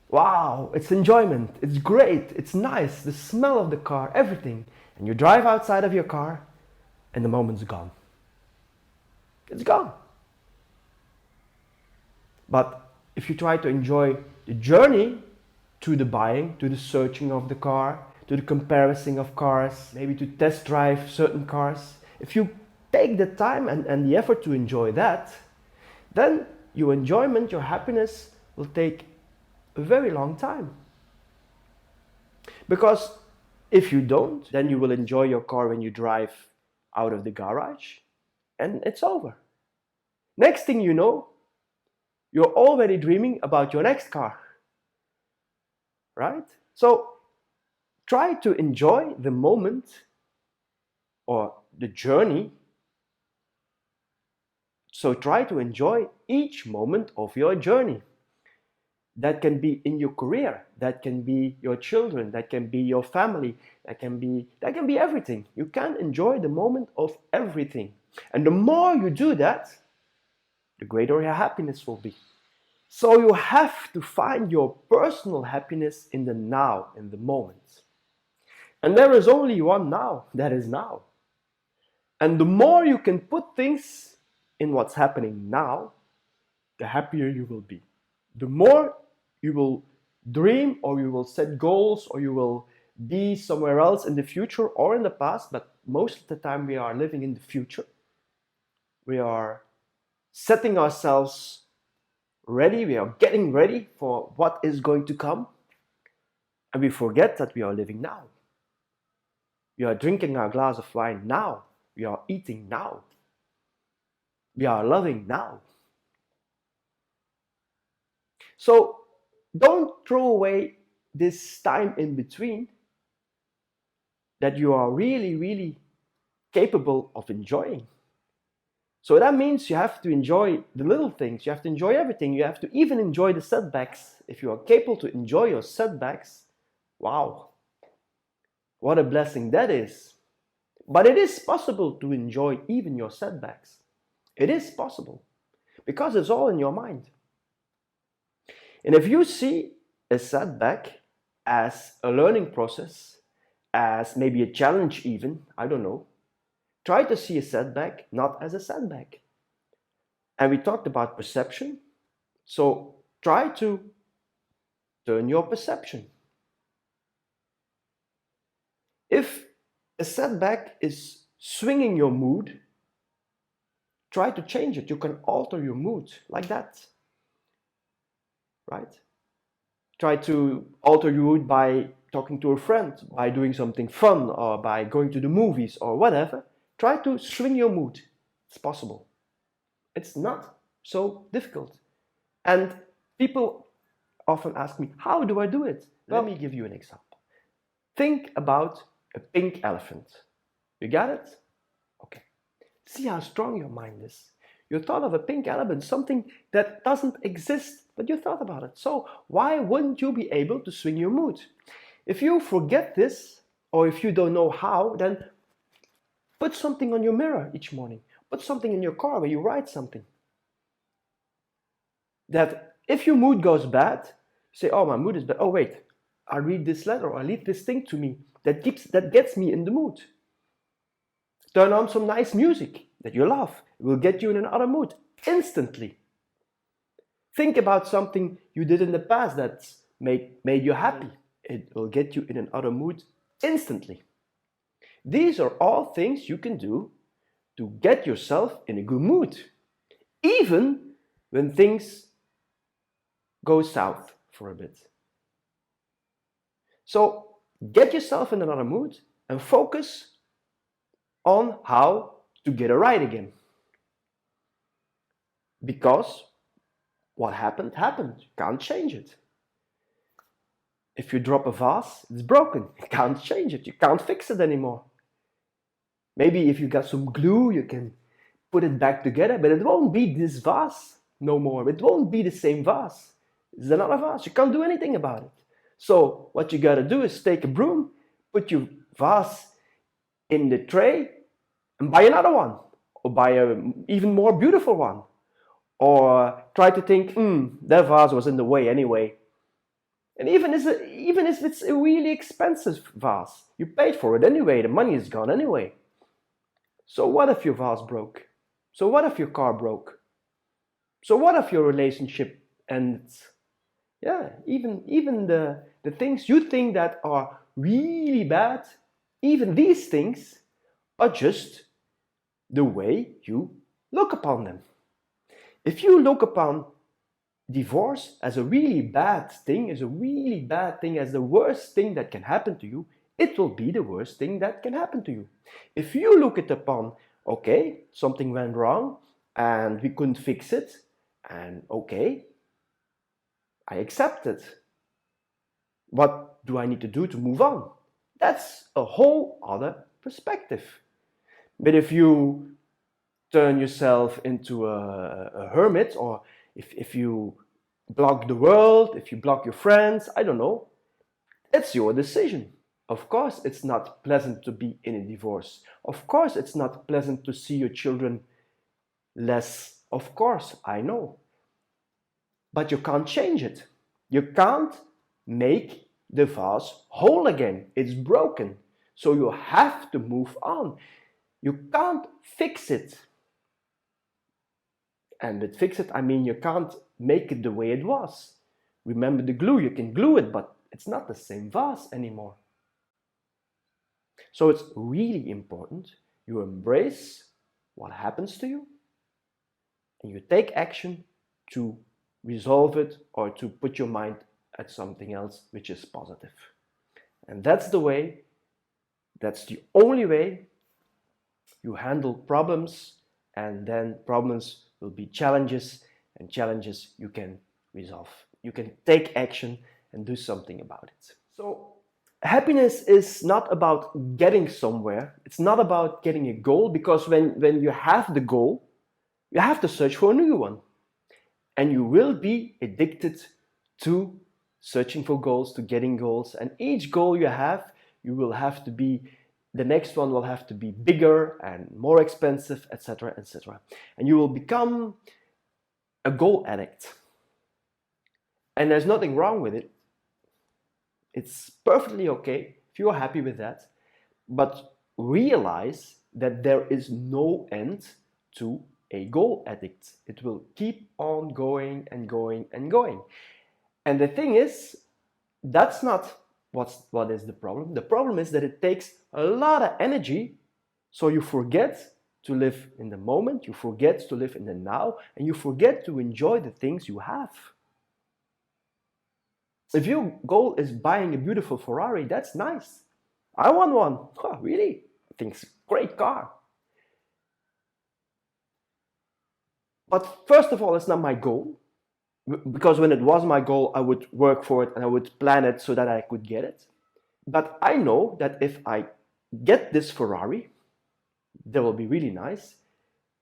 Wow, it's enjoyment, it's great, it's nice, the smell of the car, everything. And you drive outside of your car and the moment's gone. It's gone. But if you try to enjoy the journey to the buying, to the searching of the car, to the comparison of cars, maybe to test drive certain cars. If you take the time and the effort to enjoy that, then your enjoyment, your happiness will take a very long time. Because if you don't, then you will enjoy your car when you drive out of the garage and it's over. Next thing you know, you're already dreaming about your next car, right? So try to enjoy the moment or the journey So try to enjoy each moment of your journey. That can be in your career, that can be your children, that can be your family, that can be everything. You can enjoy the moment of everything. And the more you do that, the greater your happiness will be. So you have to find your personal happiness in the now, in the moment. And there is only one now, that is now. And the more you can put things in what's happening now, the happier you will be. The more you will dream, or you will set goals, or you will be somewhere else in the future or in the past, but most of the time we are living in the future. We are setting ourselves ready, we are getting ready for what is going to come, and we forget that we are living now. We are drinking our glass of wine now. We are eating now. We are loving now. So don't throw away this time in between that you are really, really capable of enjoying. So that means you have to enjoy the little things. You have to enjoy everything. You have to even enjoy the setbacks. If you are capable to enjoy your setbacks, wow, what a blessing that is. But it is possible to enjoy even your setbacks. It is possible because it's all in your mind. And if you see a setback as a learning process, as maybe a challenge even, I don't know, try to see a setback not as a setback. And we talked about perception, so try to turn your perception. If a setback is swinging your mood, try to change it. You can alter your mood like that, right? Try to alter your mood by talking to a friend, by doing something fun, or by going to the movies or whatever. Try to swing your mood. It's possible. It's not so difficult. And people often ask me, how do I do it? Let me give you an example. Think about a pink elephant. You got it? Okay. See how strong your mind is. You thought of a pink elephant, something that doesn't exist, but you thought about it. So why wouldn't you be able to swing your mood? If you forget this, or if you don't know how, then put something on your mirror each morning. Put something in your car where you write something. That if your mood goes bad, say, oh, my mood is bad. Oh, wait, I read this letter, or I read this thing to me that gets me in the mood. Turn on some nice music that you love. It will get you in another mood instantly. Think about something you did in the past that made you happy. It will get you in another mood instantly. These are all things you can do to get yourself in a good mood, even when things go south for a bit. So get yourself in another mood and focus on how to get it right again. Because what happened, happened. You can't change it. If you drop a vase, it's broken. You can't change it. You can't fix it anymore. Maybe if you got some glue, you can put it back together, but it won't be this vase no more. It won't be the same vase. It's another vase. You can't do anything about it. So what you gotta do is take a broom, put your vase in the tray, and buy another one, or buy an even more beautiful one. Or try to think, that vase was in the way anyway. And even if it's a really expensive vase, you paid for it anyway, the money is gone anyway. So what if your vase broke? So what if your car broke? So what if your relationship ends? Yeah, even the things you think that are really bad, even these things are just the way you look upon them. If you look upon divorce as a really bad thing, as the worst thing that can happen to you, it will be the worst thing that can happen to you. If you look it upon, okay, something went wrong and we couldn't fix it, and okay, I accept it. What do I need to do to move on? That's a whole other perspective. But if you turn yourself into a hermit, or if you block the world, if you block your friends, I don't know. It's your decision. Of course, it's not pleasant to be in a divorce. Of course, it's not pleasant to see your children less. Of course, I know. But you can't change it. You can't make the vase whole again. It's broken. So you have to move on. You can't fix it. And with fix it, I mean you can't make it the way it was. Remember the glue, you can glue it, but it's not the same vase anymore. So it's really important you embrace what happens to you and you take action to resolve it or to put your mind at something else which is positive. And that's the way, that's the only way you handle problems, and then problems will be challenges, and challenges you can resolve. You can take action and do something about it. So happiness is not about getting somewhere. It's not about getting a goal, because when you have the goal, you have to search for a new one. And you will be addicted to searching for goals, to getting goals. And each goal you have, you will have to be, the next one will have to be bigger and more expensive, etc., etc. And you will become a goal addict. And there's nothing wrong with it. It's perfectly okay if you are happy with that. But realize that there is no end to a goal addict. It will keep on going and going and going. And the thing is, that's not what is the problem. The problem is that it takes a lot of energy, so you forget to live in the moment, you forget to live in the now, and you forget to enjoy the things you have. If your goal is buying a beautiful Ferrari, that's nice. I want one. Oh, really? I think it's a great car. But first of all, it's not my goal. Because when it was my goal, I would work for it and I would plan it so that I could get it. But I know that if I get this Ferrari, that will be really nice.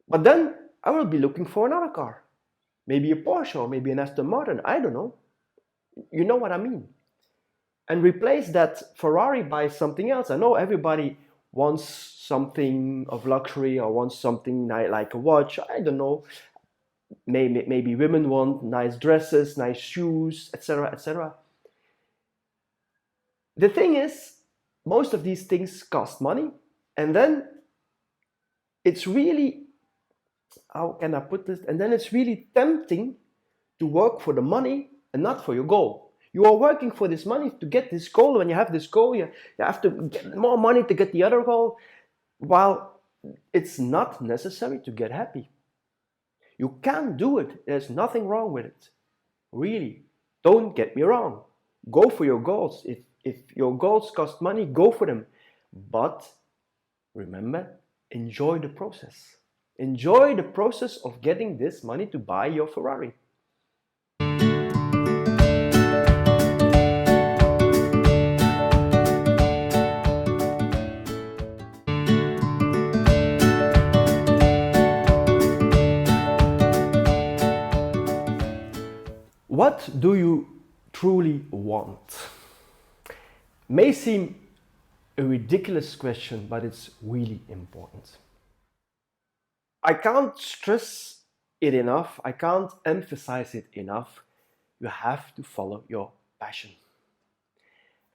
But then I will be looking for another car. Maybe a Porsche or maybe an Aston Martin. I don't know. You know what I mean. And replace that Ferrari by something else. I know everybody wants something of luxury or wants something like a watch. I don't know. Maybe women want nice dresses, nice shoes, etc., etc. The thing is, most of these things cost money, and then it's really, how can I put this? And then it's really tempting to work for the money and not for your goal. You are working for this money to get this goal. When you have this goal, you have to get more money to get the other goal, while it's not necessary to get happy. You can do it. There's nothing wrong with it. Really. Don't get me wrong. Go for your goals. If your goals cost money, go for them. But remember, enjoy the process. Enjoy the process of getting this money to buy your Ferrari. What do you truly want? May seem a ridiculous question, but it's really important. I can't stress it enough. I can't emphasize it enough. You have to follow your passion.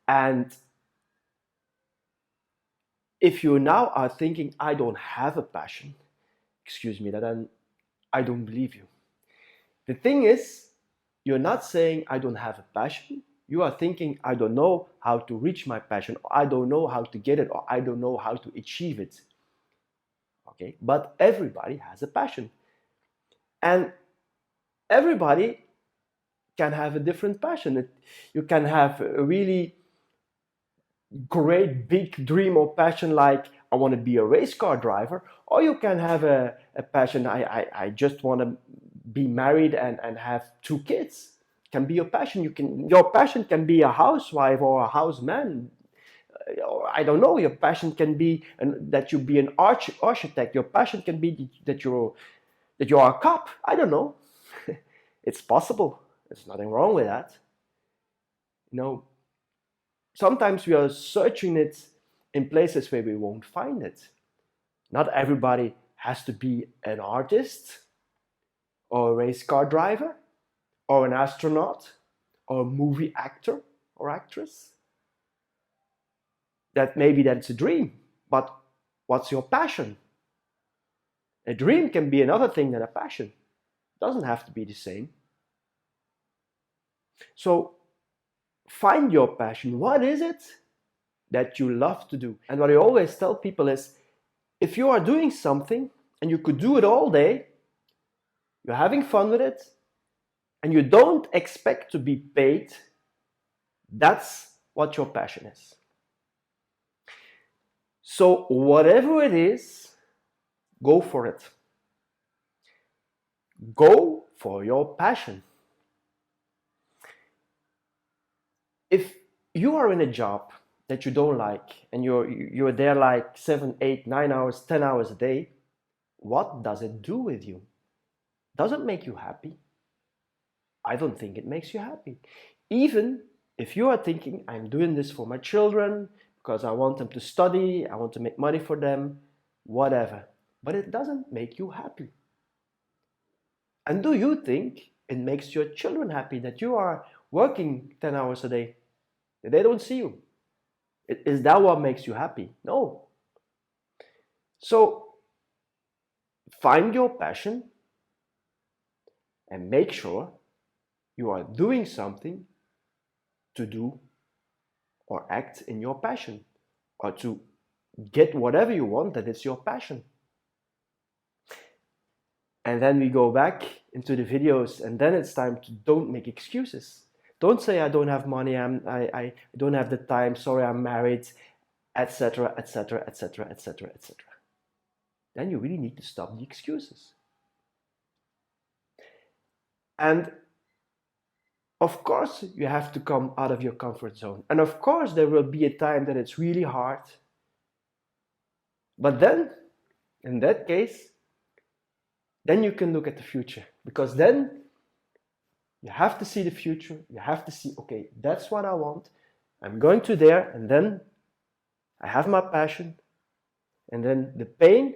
And if you now are thinking, I don't have a passion, excuse me, then I don't believe you. The thing is, you're not saying I don't have a passion. You are thinking I don't know how to reach my passion, or I don't know how to get it, or I don't know how to achieve it. Okay, but everybody has a passion. And everybody can have a different passion. You can have a really great big dream or passion like I want to be a race car driver, or you can have a passion, I just want to be married and have 2 kids. It can be your passion. Your passion can be a housewife or a houseman. or I don't know, your passion can be that you be an architect. Your passion can be that you are a cop. I don't know. It's possible. There's nothing wrong with that. Sometimes we are searching it in places where we won't find it. Not everybody has to be an artist or a race car driver or an astronaut or a movie actor or actress. That maybe that's a dream, but what's your passion? A dream can be another thing than a passion. It doesn't have to be the same. So find your passion. What is it that you love to do? And what I always tell people is, if you are doing something and you could do it all day, you're having fun with it, and you don't expect to be paid, that's what your passion is. So whatever it is, go for it. Go for your passion. If you are in a job that you don't like and you're there like 7, 8, 9 hours, 10 hours a day, what does it do with you? Does it make you happy? I don't think it makes you happy. Even if you are thinking, I'm doing this for my children because I want them to study, I want to make money for them, whatever. But it doesn't make you happy. And do you think it makes your children happy that you are working 10 hours a day? That they don't see you? Is that what makes you happy? No. So find your passion and make sure you are doing something to do or act in your passion, or to get whatever you want that is your passion. And then we go back into the videos, and then it's time to don't make excuses. Don't say, I don't have money, I don't have the time, sorry, I'm married, etc., etc., etc., etc., etc. Then you really need to stop the excuses. And of course, you have to come out of your comfort zone. And of course, there will be a time that it's really hard. But then, in that case, then you can look at the future. Because then, you have to see the future. You have to see, okay, that's what I want. I'm going to there, and then I have my passion. And then the pain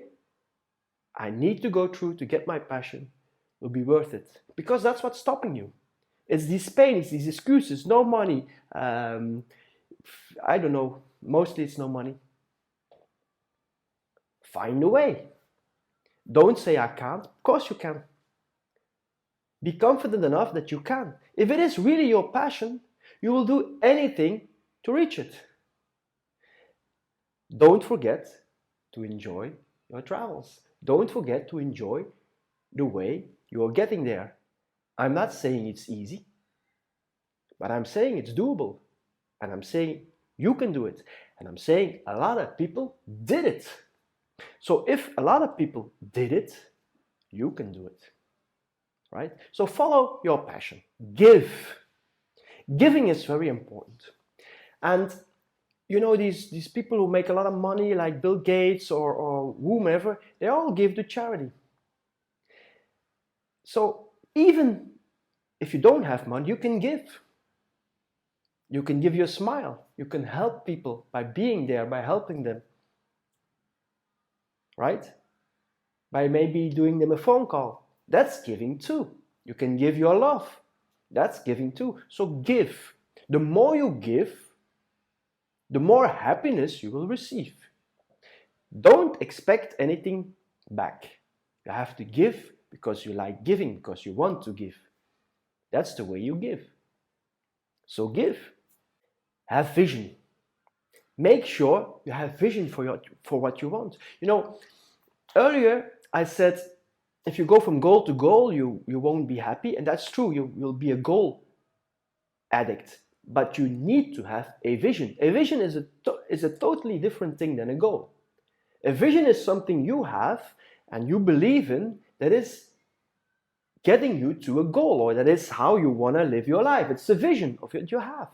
I need to go through to get my passion will be worth it. Because that's what's stopping you. It's these pains, these excuses, no money. I don't know, mostly it's no money. Find a way. Don't say I can't. Of course you can. Be confident enough that you can. If it is really your passion, you will do anything to reach it. Don't forget to enjoy your travels. Don't forget to enjoy the way you are getting there. I'm not saying it's easy, but I'm saying it's doable. And I'm saying you can do it. And I'm saying a lot of people did it. So if a lot of people did it, you can do it. Right? So follow your passion. Give. Giving is very important. And you know, these people who make a lot of money, like Bill Gates or whomever, they all give to charity. So even if you don't have money, you can give. You can give your smile. You can help people by being there, by helping them. Right? By maybe doing them a phone call. That's giving too. You can give your love. That's giving too. So give. The more you give, the more happiness you will receive. Don't expect anything back. You have to give because you like giving, because you want to give. That's the way you give. So give. Have vision. Make sure you have vision for what you want. You know, earlier I said if you go from goal to goal, you won't be happy. And that's true, you'll be a goal addict. But you need to have a vision. A vision is a totally different thing than a goal. A vision is something you have and you believe in that is getting you to a goal, or that is how you want to live your life. It's the vision of what you have.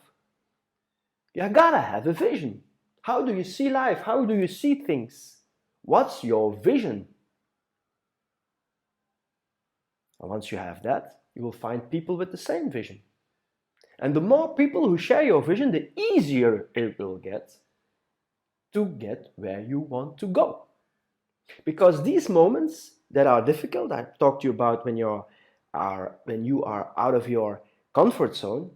You gotta have a vision. How do you see life? How do you see things? What's your vision? And once you have that, you will find people with the same vision. And the more people who share your vision, the easier it will get to get where you want to go. Because these moments that are difficult, I talked to you about when you are out of your comfort zone,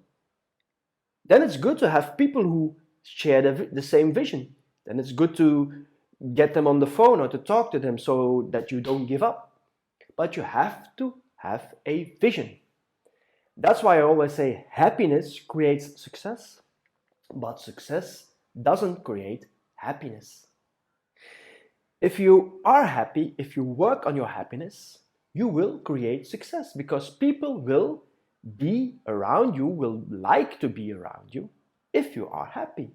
then it's good to have people who share the same vision. Then it's good to get them on the phone or to talk to them so that you don't give up. But you have to have a vision. That's why I always say happiness creates success, but success doesn't create happiness. If you are happy, if you work on your happiness, you will create success because people will be around you, will like to be around you if you are happy.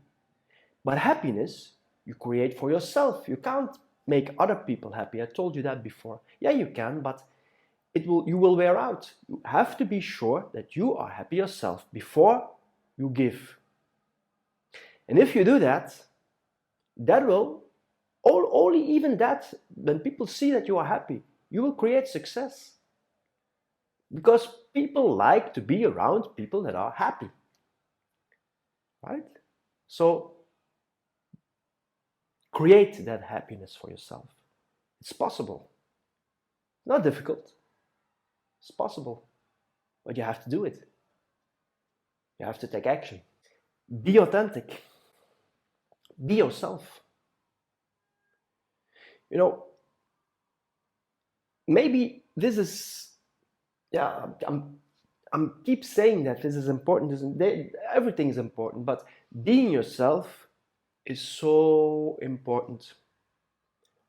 But happiness you create for yourself. You can't make other people happy. I told you that before. Yeah, you can, but you will wear out. You have to be sure that you are happy yourself before you give. And if you do that, that will only even that, when people see that you are happy, you will create success. Because people like to be around people that are happy. Right? So create that happiness for yourself. It's possible. Not difficult. It's possible. But you have to do it. You have to take action. Be authentic. Be yourself. You know, maybe this is, yeah, I'm keep saying that this is important. Everything is important, but being yourself is so important.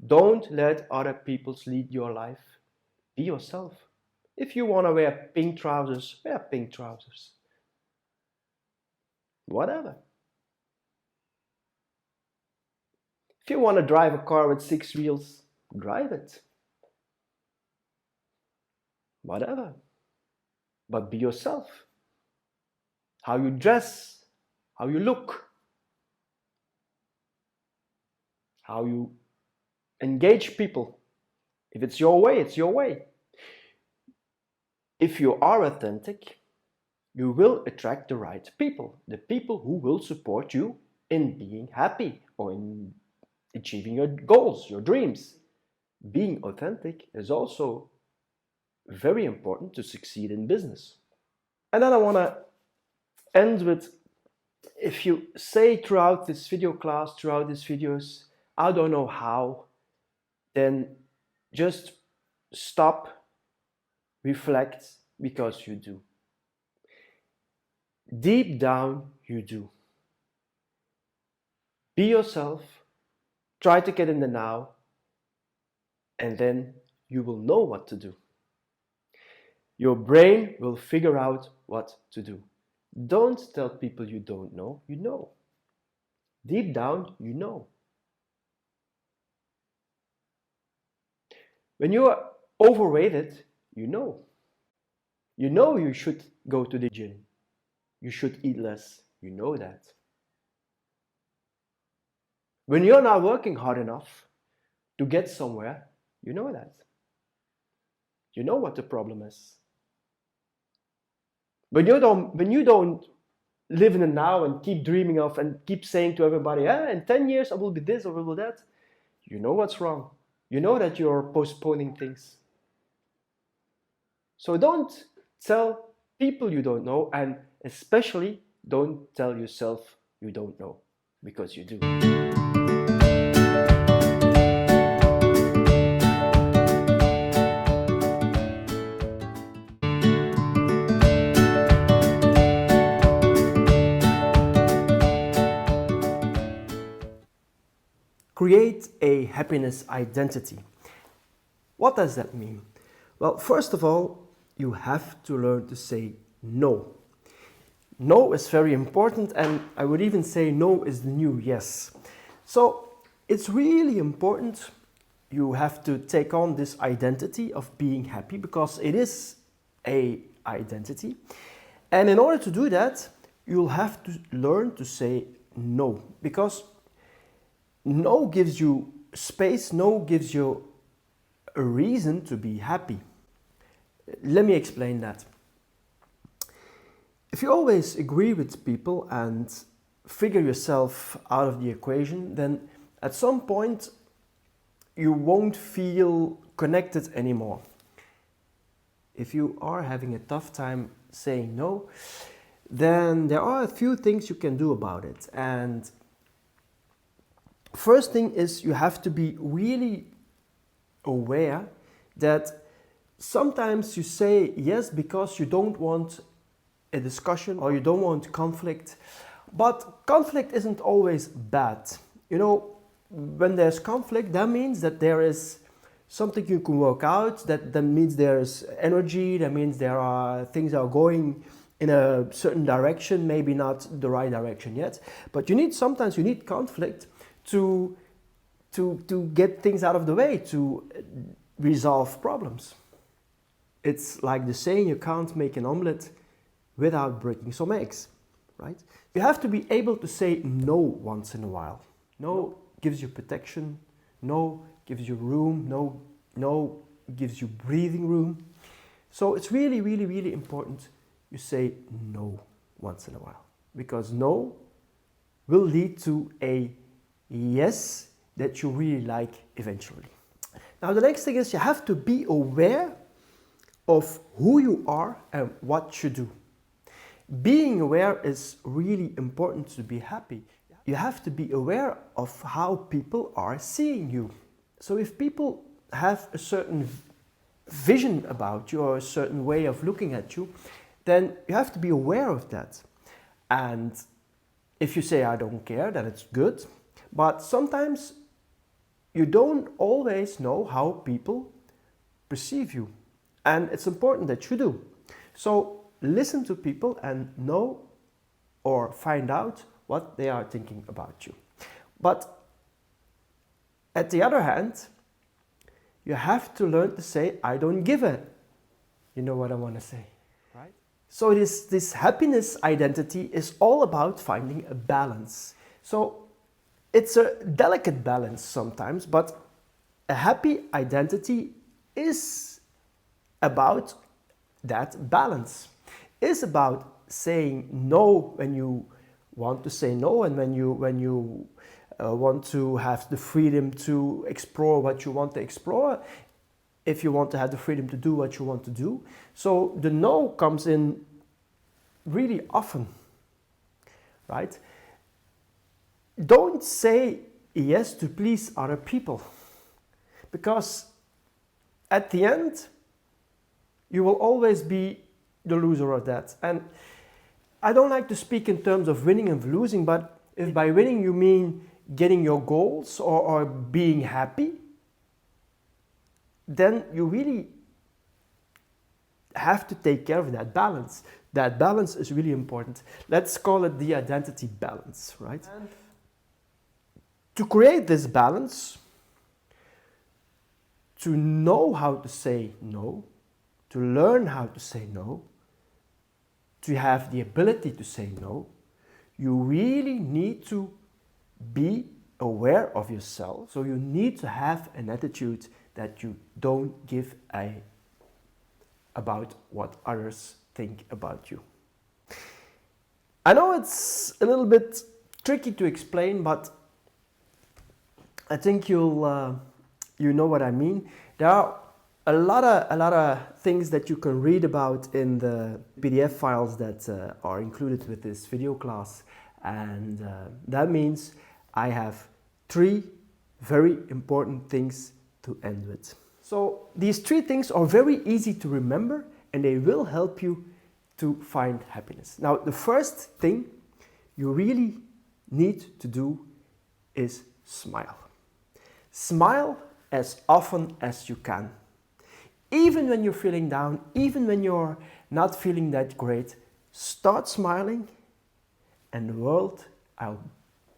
Don't let other people lead your life. Be yourself. If you want to wear pink trousers, wear pink trousers. Whatever. If you want to drive a car with 6 wheels, drive it. Whatever. But be yourself. How you dress, how you look, how you engage people. If it's your way, it's your way. If you are authentic, you will attract the right people, the people who will support you in being happy or in achieving your goals, your dreams. Being authentic is also very important to succeed in business. And then I want to end with, if you say throughout this video class, throughout these videos, I don't know how, then just stop, reflect, because you do. Deep down, you do. Be yourself, try to get in the now, and then you will know what to do. Your brain will figure out what to do. Don't tell people you don't know, you know. Deep down, you know. When you are overweighted, you know. You know you should go to the gym. You should eat less. You know that. When you're not working hard enough to get somewhere, you know that. You know what the problem is. When you don't live in the now and keep dreaming of and keep saying to everybody, in 10 years I will be this or I will be that, you know what's wrong. You know that you're postponing things. So don't tell people you don't know, and especially don't tell yourself you don't know, because you do. Create a happiness identity. What does that mean? Well, first of all, you have to learn to say no. No is very important, and I would even say no is the new yes. So it's really important. You have to take on this identity of being happy, because it is an identity. And in order to do that, you'll have to learn to say no, because No gives you space, no gives you a reason to be happy. Let me explain that. If you always agree with people and figure yourself out of the equation, then at some point you won't feel connected anymore. If you are having a tough time saying no, then there are a few things you can do about it. And first thing is you have to be really aware that sometimes you say yes because you don't want a discussion or you don't want conflict. But conflict isn't always bad. You know, when there's conflict, that means that there is something you can work out, that means there's energy, that means there are things that are going in a certain direction, maybe not the right direction yet. But sometimes you need conflict to get things out of the way, to resolve problems. It's like the saying, you can't make an omelette without breaking some eggs, right? You have to be able to say no once in a while. No gives you protection, no gives you room, no gives you breathing room. So it's really, really, really important you say no once in a while, because no will lead to a yes that you really like eventually. Now the next thing is you have to be aware of who you are and what you do. Being aware is really important to be happy. You have to be aware of how people are seeing you. So if people have a certain vision about you or a certain way of looking at you, then you have to be aware of that. And if you say, I don't care, then it's good. But sometimes you don't always know how people perceive you. And it's important that you do. So listen to people and know or find out what they are thinking about you. But at the other hand, you have to learn to say, I don't give a, you know what I want to say, right? So this happiness identity is all about finding a balance. So it's a delicate balance sometimes, but a happy identity is about that balance. It's about saying no when you want to say no, and when you want to have the freedom to explore what you want to explore, if you want to have the freedom to do what you want to do. So the no comes in really often, right? Don't say yes to please other people, because at the end you will always be the loser of that. And I don't like to speak in terms of winning and losing, but if by winning you mean getting your goals or being happy, then you really have to take care of that balance. That balance is really important. Let's call it the identity balance, right? And to create this balance, to know how to say no, to learn how to say no, to have the ability to say no, you really need to be aware of yourself. So you need to have an attitude that you don't give a about what others think about you. I know it's a little bit tricky to explain, but I think you know what I mean. There are a lot of things that you can read about in the PDF files that are included with this video class, and that means I have 3 very important things to end with. So these 3 things are very easy to remember, and they will help you to find happiness. Now, the first thing you really need to do is smile. Smile as often as you can. Even when you're feeling down, even when you're not feeling that great, start smiling, and the world,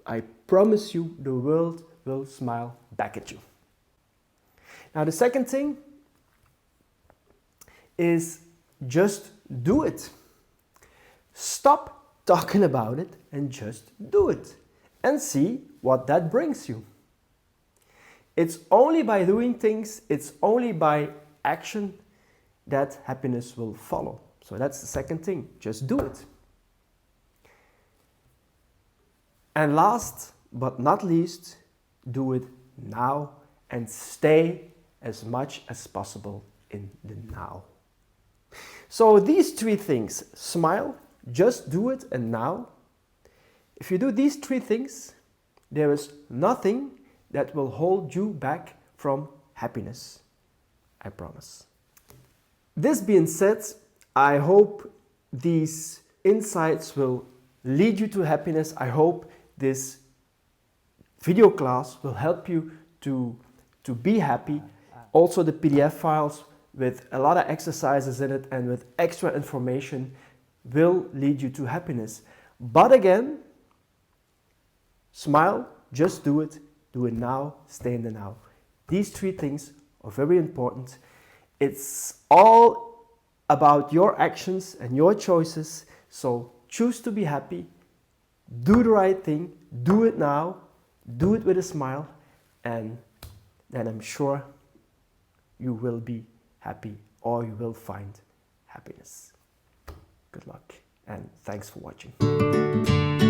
I promise you, the world will smile back at you. Now, the second thing is just do it. Stop talking about it and just do it, and see what that brings you. It's only by doing things, it's only by action that happiness will follow. So that's the second thing, just do it. And last but not least, do it now and stay as much as possible in the now. So these three things, smile, just do it, and now. If you do these three things, there is nothing that will hold you back from happiness. I promise. This being said, I hope these insights will lead you to happiness. I hope this video class will help you to be happy. Also the PDF files with a lot of exercises in it and with extra information will lead you to happiness. But again, smile, just do it now, stay in the now. These three things are very important. It's all about your actions and your choices. So choose to be happy, do the right thing, do it now, do it with a smile, and then I'm sure you will be happy or you will find happiness. Good luck and thanks for watching.